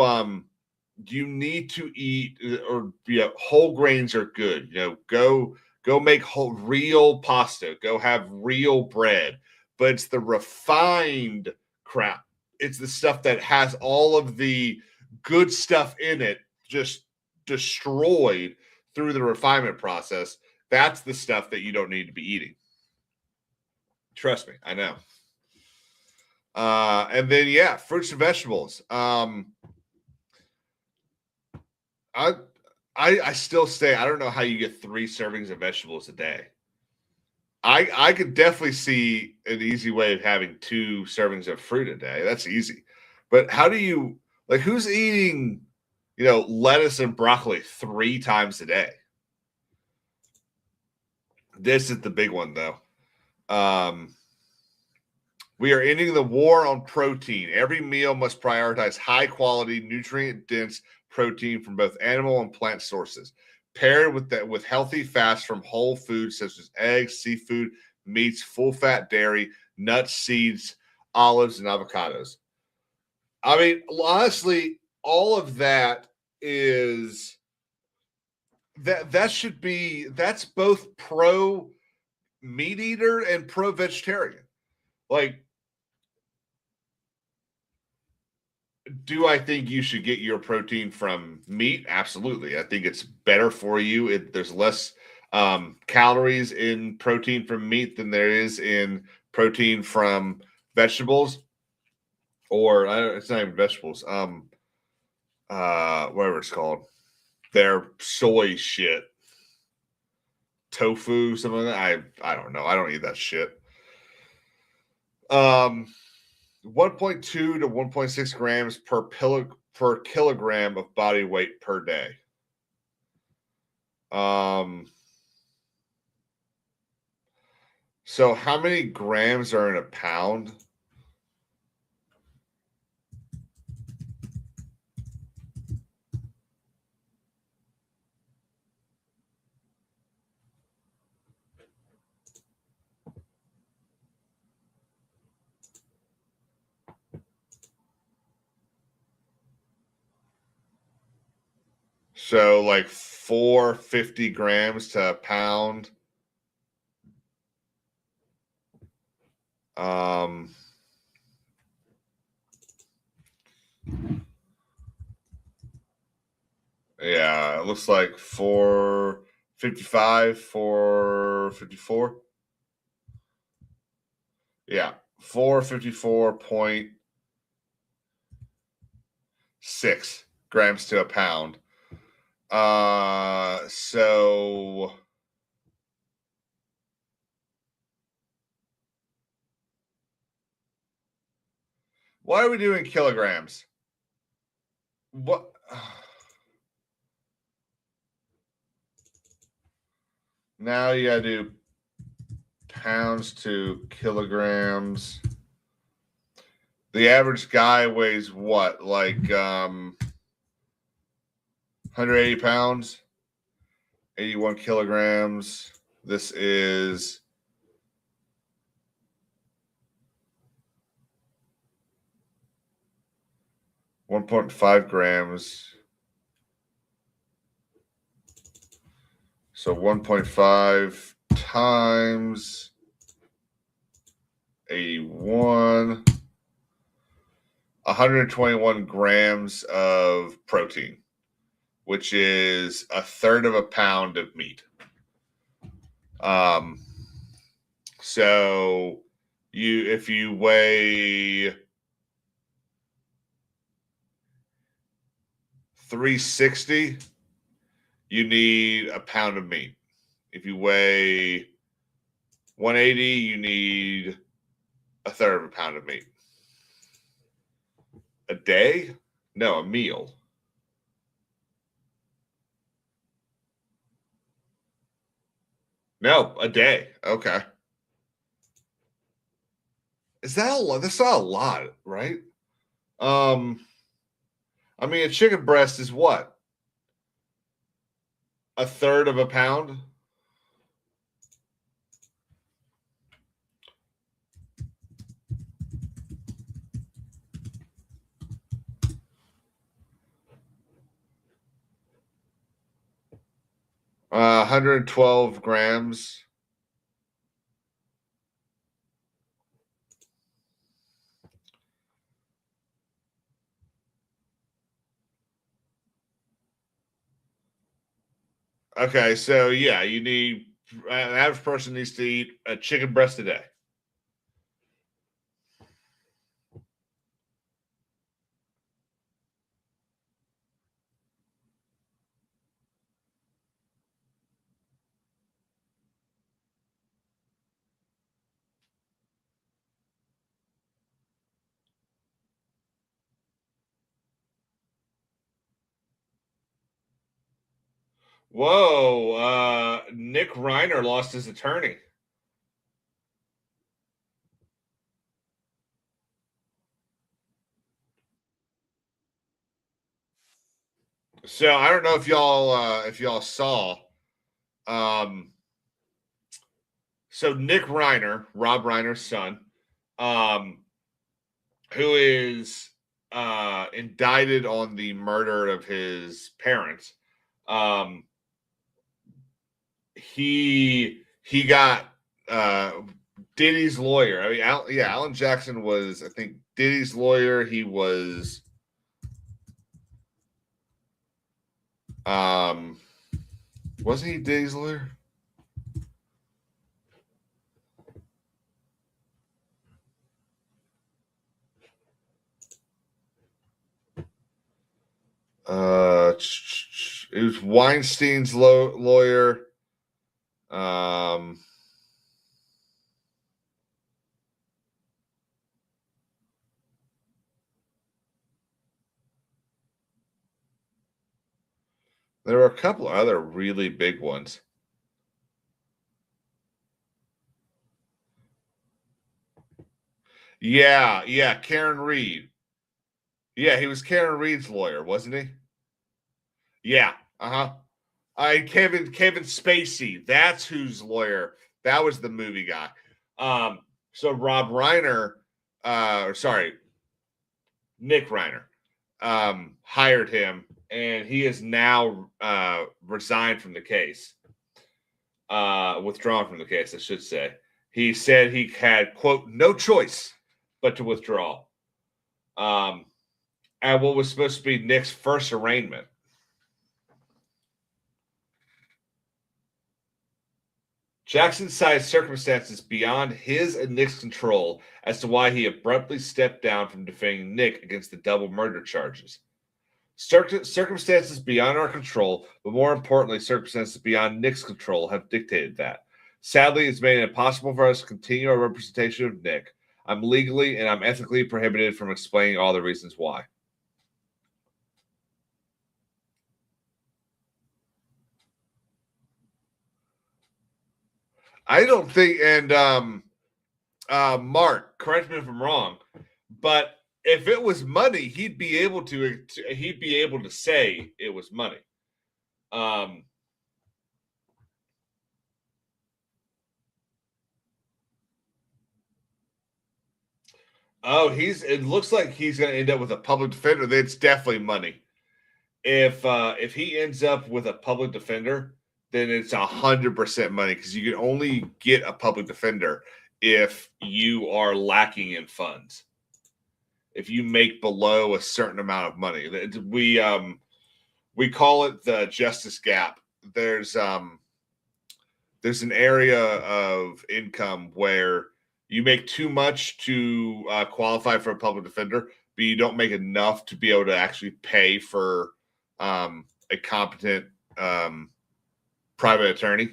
need to eat, or whole grains are good. Go make real pasta, go have real bread, but it's the refined crap. It's the stuff that has all of the good stuff in it just destroyed through the refinement process. That's the stuff that you don't need to be eating. Trust me, I know. And then, fruits and vegetables. I still say I don't know how you get 3 servings of vegetables a day. I could definitely see an easy way of having 2 servings of fruit a day. That's easy. But how do you, who's eating, lettuce and broccoli 3 times a day? This is the big one, though. We are ending the war on protein. Every meal must prioritize high-quality, nutrient-dense protein from both animal and plant sources, paired with healthy fats from whole foods such as eggs, seafood, meats, full-fat dairy, nuts, seeds, olives, and avocados. I mean, honestly, all of that is that's both pro meat eater and pro vegetarian. Do I think you should get your protein from meat? Absolutely. I think it's better for you. There's less calories in protein from meat than there is in protein from vegetables, or it's not even vegetables. Whatever it's called, their soy shit, tofu, something like that. I don't know. I don't eat that shit. 1.2 to 1.6 grams per kilogram of body weight per day. So how many grams are in a pound? So 450 grams to a pound. Yeah, it looks like 455, 454. Yeah, 454.6 grams to a pound. So why are we doing kilograms? What? Now you gotta do pounds to kilograms. The average guy weighs what? Like 180 pounds, 81 kilograms. This is 1.5 grams. So 1.5 times 81, 121 grams of protein, which is a third of a pound of meat. So if you weigh 360, you need a pound of meat. If you weigh 180, you need a third of a pound of meat. A day? No, a meal. No, a day. Okay. Is that a lot? That's not a lot, right? I mean, a chicken breast is what? A third of a pound? Uh, 112 grams. Okay, so yeah, you need an average person needs to eat a chicken breast a day. Whoa, Nick Reiner lost his attorney. So I don't know if y'all saw. So Nick Reiner, Rob Reiner's son, who is indicted on the murder of his parents, he got Diddy's lawyer. I mean, Alan Jackson was, I think, Diddy's lawyer. He was wasn't he Diddy's lawyer? It was Weinstein's lawyer. There were a couple of other really big ones. Yeah, Karen Reed. Yeah, he was Karen Reed's lawyer, wasn't he? Yeah, Kevin Spacey. That's whose lawyer. That was the movie guy. So Rob Reiner, Nick Reiner, hired him, and he is now resigned from the case. Withdrawn from the case, I should say. he said he had, quote, no choice but to withdraw. At what was supposed to be Nick's first arraignment. Jackson cites circumstances beyond his and Nick's control as to why he abruptly stepped down from defending Nick against the double murder charges. Circumstances beyond our control, but more importantly, circumstances beyond Nick's control have dictated that. Sadly, it's made it impossible for us to continue our representation of Nick. I'm legally and I'm ethically prohibited from explaining all the reasons why. I don't think, and Mark, correct me if I'm wrong, but if it was money, he'd be able to say it was money. It looks like he's going to end up with a public defender. That's definitely money. If he ends up with a public defender, then it's 100% money, because you can only get a public defender if you are lacking in funds. If you make below a certain amount of money, we call it the justice gap. There's an area of income where you make too much to qualify for a public defender, but you don't make enough to be able to actually pay for a competent private attorney.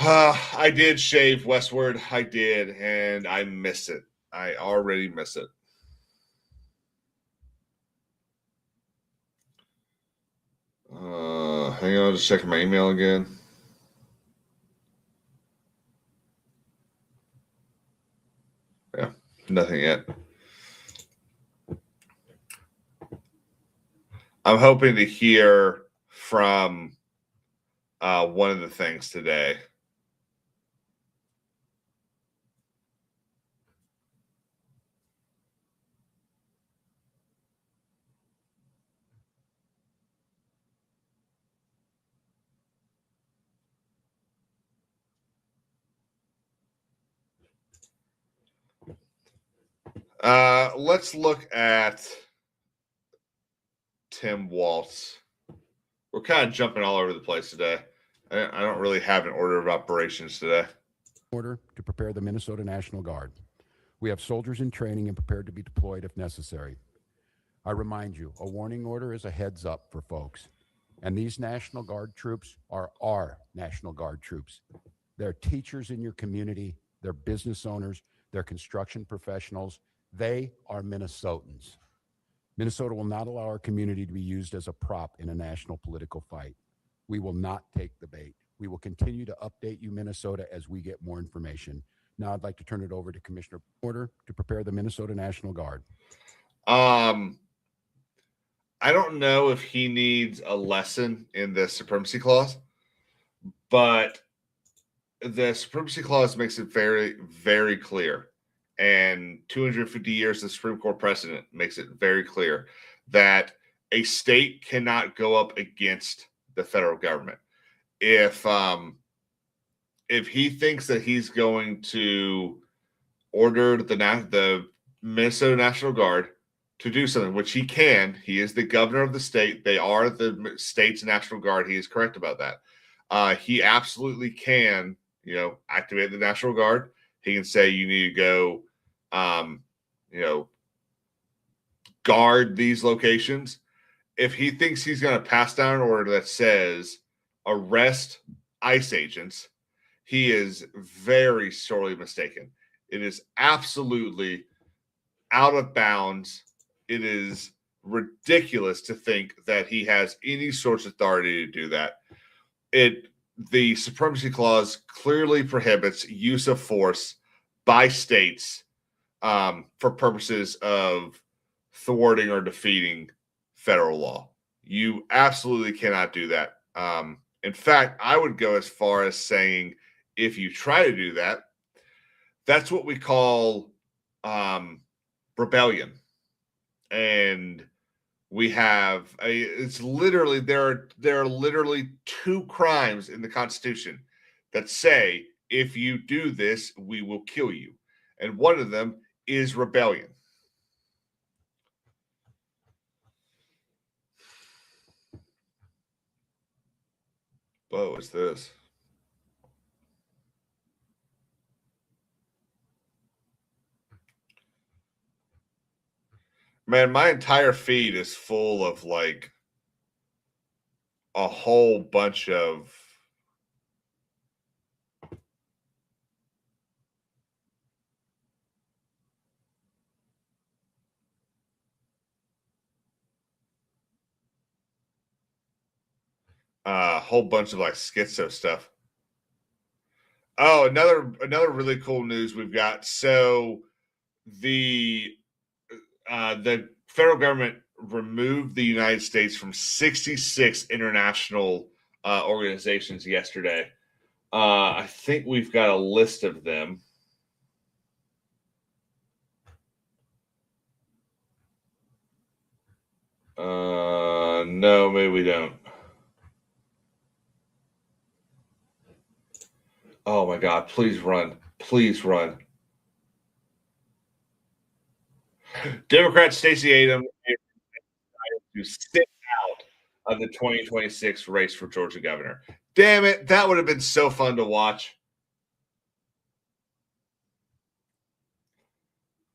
I did shave westward. I did, and I miss it. I already miss it. Hang on, just checking my email again. Yeah, nothing yet. I'm hoping to hear from one of the things today. Let's look at Tim Walz. We're kind of jumping all over the place today. I don't really have an order of operations today. Order to prepare the Minnesota National Guard. We have soldiers in training and prepared to be deployed if necessary. I remind you, a warning order is a heads up for folks. And these National Guard troops are our National Guard troops. They're teachers in your community. They're business owners. They're construction professionals. They are Minnesotans. Minnesota will not allow our community to be used as a prop in a national political fight. We will not take the bait. We will continue to update you, Minnesota, as we get more information. Now I'd like to turn it over to Commissioner Porter to prepare the Minnesota National Guard. I don't know if he needs a lesson in the Supremacy Clause, but the Supremacy Clause makes it very, very clear. And 250 years of Supreme Court precedent makes it very clear that a state cannot go up against the federal government. If he thinks that he's going to order the Minnesota National Guard to do something, which he can, he is the governor of the state. They are the state's National Guard. He is correct about that. He absolutely can, activate the National Guard. He can say you need to go, guard these locations. If he thinks he's going to pass down an order that says arrest ICE agents, he is very sorely mistaken. It is absolutely out of bounds. It is ridiculous to think that he has any sort of authority to do that. The Supremacy Clause clearly prohibits use of force by states for purposes of thwarting or defeating federal law. You absolutely cannot do that. In fact, I would go as far as saying if you try to do that, that's what we call rebellion. And we have it's literally there are literally two crimes in the Constitution that say if you do this, we will kill you. And one of them is rebellion. What was this? Man, my entire feed is full of like a whole bunch of like schizo stuff. Oh, another really cool news we've got. So the federal government removed the United States from 66 international organizations yesterday. I think we've got a list of them. No, maybe we don't. Oh my God, please run. Please run. Democrat Stacey Abrams to sit out of the 2026 race for Georgia governor. Damn it, that would have been so fun to watch.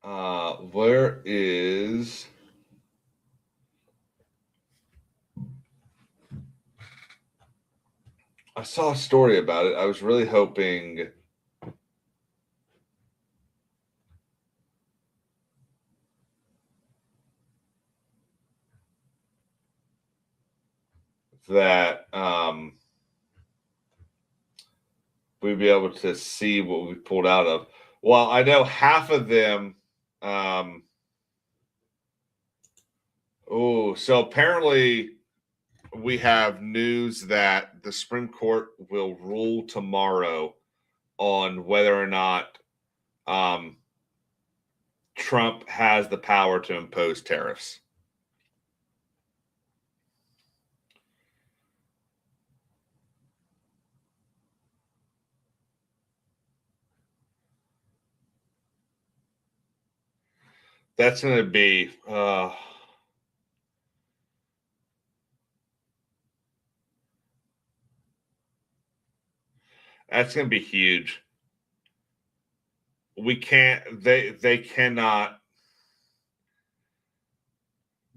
Where is... I saw a story about it. I was really hoping that we'd be able to see what we pulled out of. Well, I know half of them. So apparently we have news that the Supreme Court will rule tomorrow on whether or not Trump has the power to impose tariffs. That's going to be that's going to be huge. We can't. They cannot.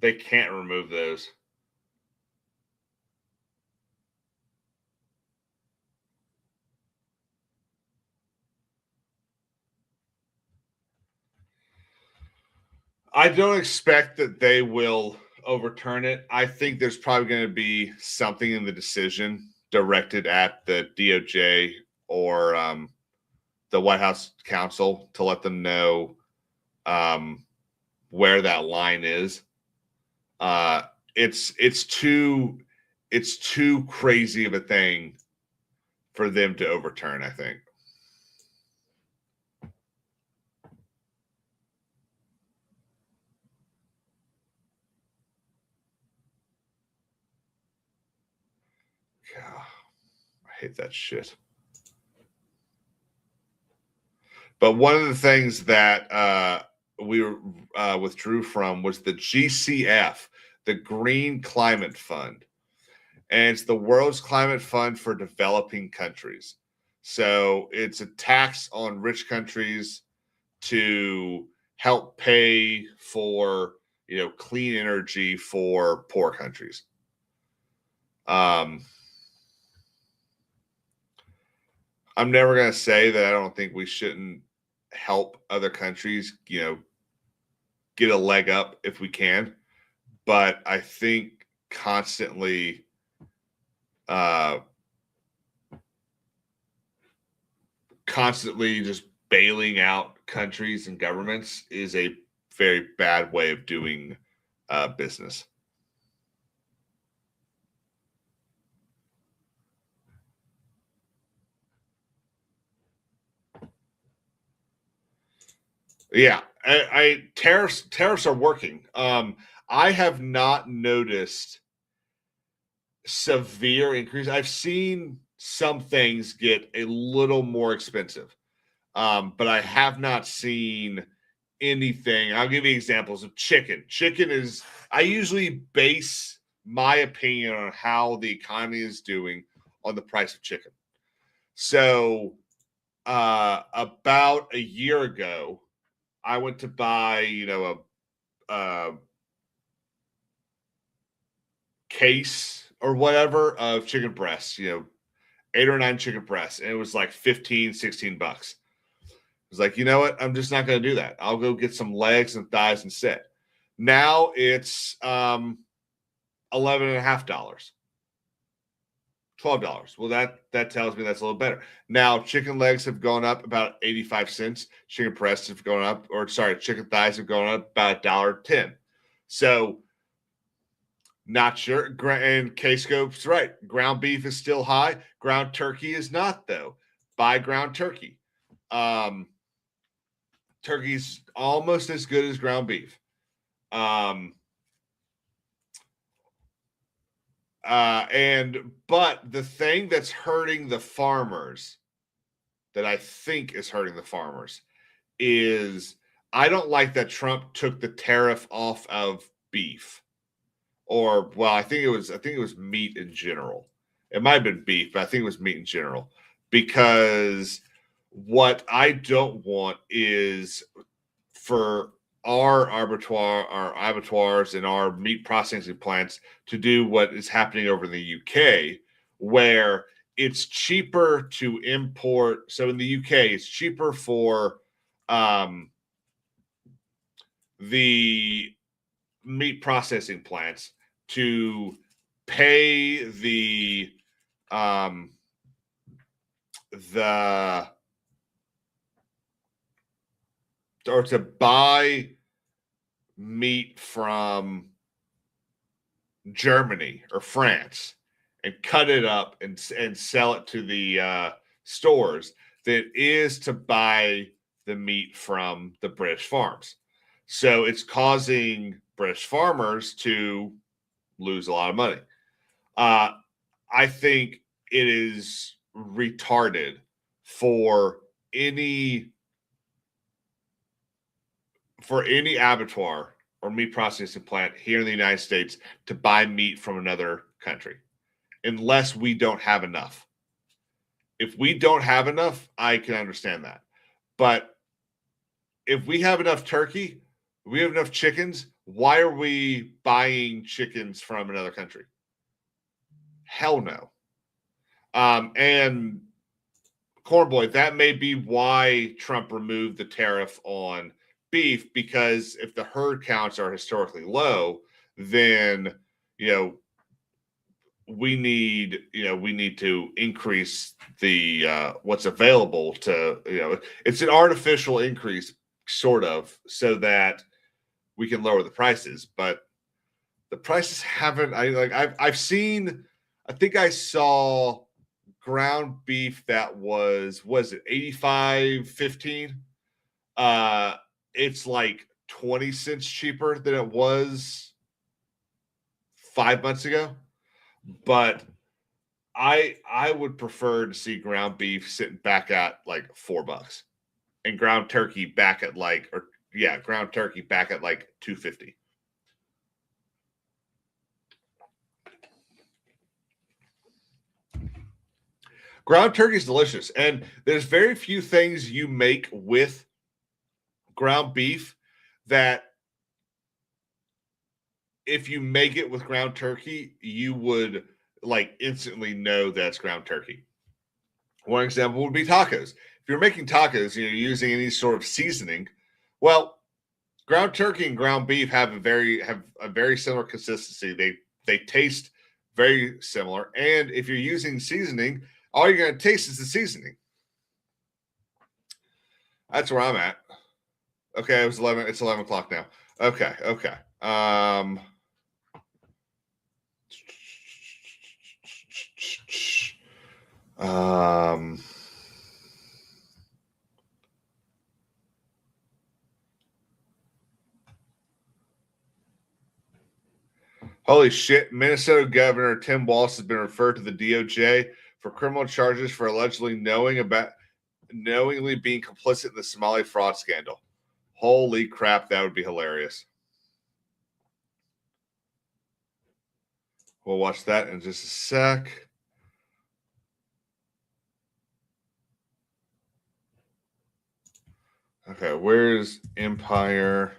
They can't remove those. I don't expect that they will overturn it. I think there's probably going to be something in the decision directed at the DOJ or the White House counsel to let them know where that line is. It's too crazy of a thing for them to overturn, I think. God, I hate that shit. But one of the things that we withdrew from was the GCF, the Green Climate Fund. And it's the world's climate fund for developing countries. So it's a tax on rich countries to help pay for, clean energy for poor countries. I'm never going to say that I don't think we shouldn't help other countries, get a leg up if we can. But I think constantly just bailing out countries and governments is a very bad way of doing business. Yeah, tariffs are working. I have not noticed severe increase. I've seen some things get a little more expensive. But I have not seen anything. I'll give you examples of chicken. Chicken is, I usually base my opinion on how the economy is doing on the price of chicken. So about a year ago, I went to buy, a case or whatever of chicken breasts, 8 or 9 chicken breasts, and it was like 15, 16 bucks. I was like, you know what? I'm just not going to do that. I'll go get some legs and thighs instead. Now it's $11.50. $12. Well, that tells me that's a little better. Now, chicken legs have gone up about 85 cents. Chicken breasts have gone up, chicken thighs have gone up about $1.10. So, not sure. And K-Scope's right. Ground beef is still high. Ground turkey is not, though. Buy ground turkey. Turkey's almost as good as ground beef. But the thing that's hurting the farmers, that I think is hurting the farmers, is I don't like that Trump took the tariff off of beef. Or, well, I think it was meat in general. It might have been beef, but I think it was meat in general. Because what I don't want is for our abattoirs and our meat processing plants to do what is happening over in the UK, where it's cheaper to import. So in the UK, it's cheaper for the meat processing plants to pay or to buy meat from Germany or France and cut it up and sell it to the stores than it is to buy the meat from the British farms. So it's causing British farmers to lose a lot of money. I think it is retarded for any abattoir or meat processing plant here in the United States to buy meat from another country unless we don't have enough. If we don't have enough, I can understand that. But if we have enough turkey, we have enough chickens, why are we buying chickens from another country? Hell no. And Cornboy, that may be why Trump removed the tariff on beef, because if the herd counts are historically low, then we need to increase the what's available to it's an artificial increase sort of so that we can lower the prices, but the prices haven't. I've seen. I think I saw ground beef that was it 85.15. It's like 20 cents cheaper than it was 5 months ago. But I would prefer to see ground beef sitting back at like $4 and ground turkey back at ground turkey back at like $2.50. Ground turkey is delicious, and there's very few things you make with ground beef that if you make it with ground turkey, you would like instantly know that's ground turkey. One example would be tacos. If you're making tacos, you're using any sort of seasoning. Well, ground turkey and ground beef have a very similar consistency. They taste very similar, and if you're using seasoning, all you're going to taste is the seasoning. That's where I'm at. Okay, it's 11 o'clock now. Okay. Holy shit. Minnesota Governor Tim Walz has been referred to the DOJ for criminal charges for allegedly knowingly being complicit in the Somali fraud scandal. Holy crap, that would be hilarious. We'll watch that in just a sec. Okay, where's Empire?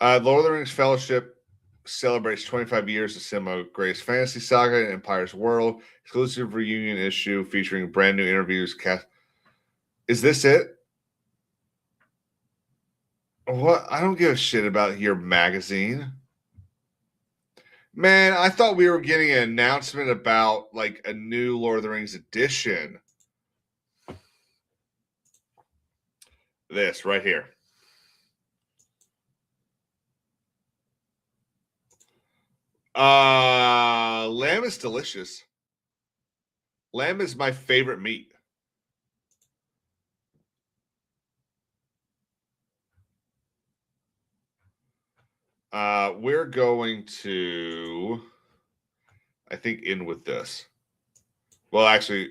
Lord of the Rings Fellowship celebrates 25 years of cinema, greatest fantasy saga in Empire's world. Exclusive reunion issue featuring brand new interviews. Is this it? What? I don't give a shit about your magazine. Man, I thought we were getting an announcement about like a new Lord of the Rings edition. This right here. Lamb is delicious. Lamb is my favorite meat. We're going to, I think, end with this. Well, actually,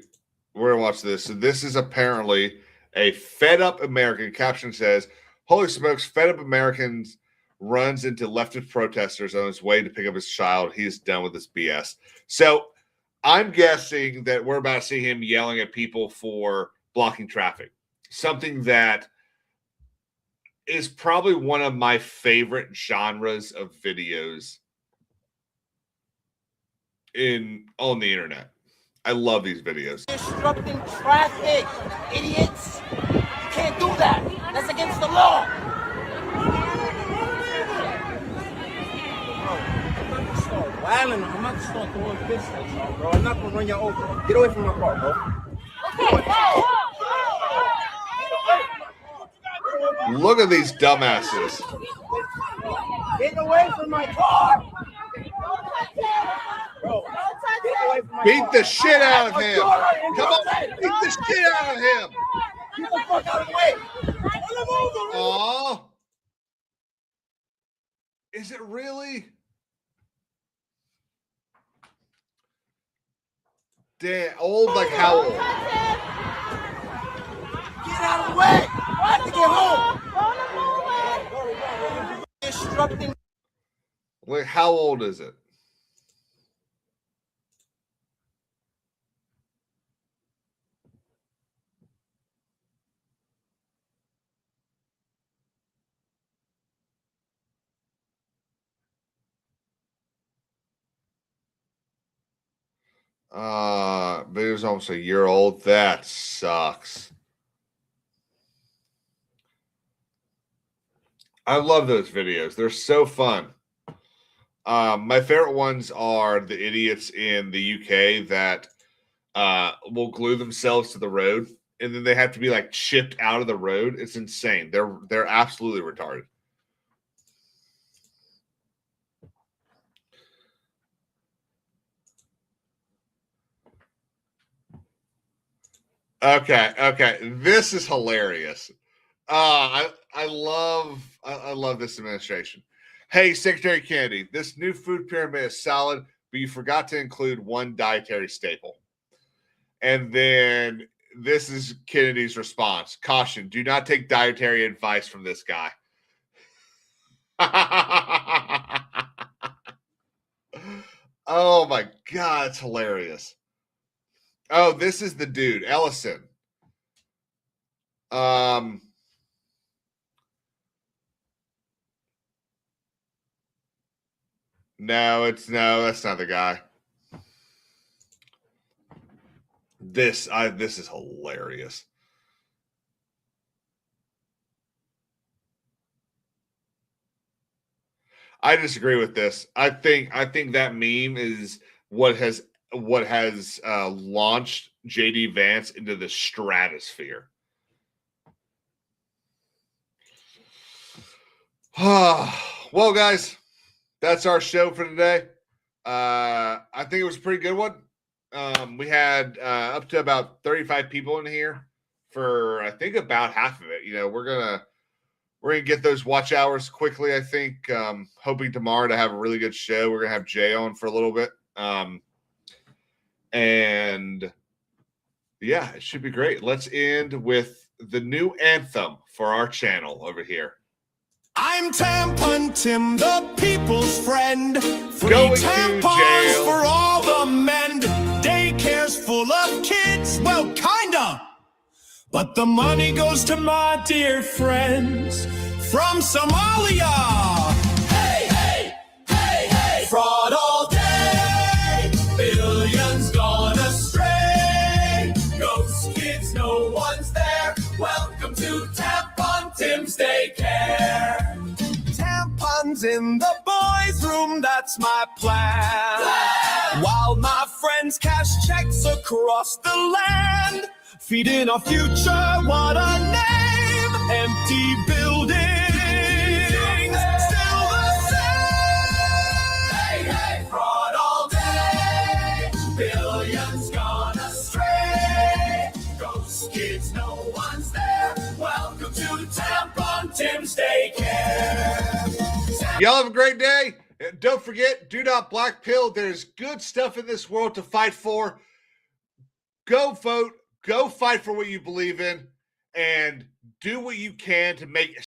we're going to watch this. So this is apparently a fed up American. Caption says, holy smokes, fed up Americans runs into leftist protesters on his way to pick up his child. He is done with this BS. So I'm guessing that we're about to see him yelling at people for blocking traffic. Something that is probably one of my favorite genres of videos on the internet. I love these videos. Disrupting traffic, idiots. You can't do that. That's against the law. I'm not to start throwing fists at y'all, bro. I'm not gonna run y'all over. Get away from my car, bro. Look at these dumbasses. Get away from my car. Bro, get away from my Beat car. the shit out of him. Come on, beat the shit out of him. Get the fuck out of the way. Aw. Is it really? Damn, old like how old? Get out of the way. I have to get home. Disrupting. Like, how old is it? But it was almost a year old. That sucks. I love those videos. They're so fun. My favorite ones are the idiots in the UK that will glue themselves to the road and then they have to be like chipped out of the road. It's insane. They're absolutely retarded. Okay. This is hilarious. I love this administration. Hey, Secretary Kennedy, this new food pyramid is solid, but you forgot to include one dietary staple. And then this is Kennedy's response. Caution, do not take dietary advice from this guy. Oh my God, it's hilarious. Oh, this is the dude, Ellison. No, that's not the guy. This is hilarious. I disagree with this. I think that meme is what has launched JD Vance into the stratosphere. Well, guys, that's our show for today. I think it was a pretty good one. We had up to about 35 people in here for I think about half of it. You know, we're we're gonna get those watch hours quickly. I think. Hoping tomorrow to have a really good show. We're gonna have Jay on for a little bit, and yeah, it should be great. Let's end with the new anthem for our channel over here. I'm Tampon Tim, the people's friend. Free Going to tampons jail. for all the men. Daycare's full of kids, well, kinda. But the money goes to my dear friends from Somalia. Hey, hey, hey, hey. Fraud all day. Billions gone astray. Ghost kids, no one's there. Welcome to Tampon Tim's Daycare. Tampons in the boys' room, that's my plan. While my friends cash checks across the land. Feeding our future, what a name. Empty buildings, still the same. Hey, hey, fraud all day. Billions gone astray. Ghost kids, no one's there. Welcome to Tampon Tim's Daycare. Y'all have a great day. And don't forget, do not black pill. There's good stuff in this world to fight for. Go vote. Go fight for what you believe in and do what you can to make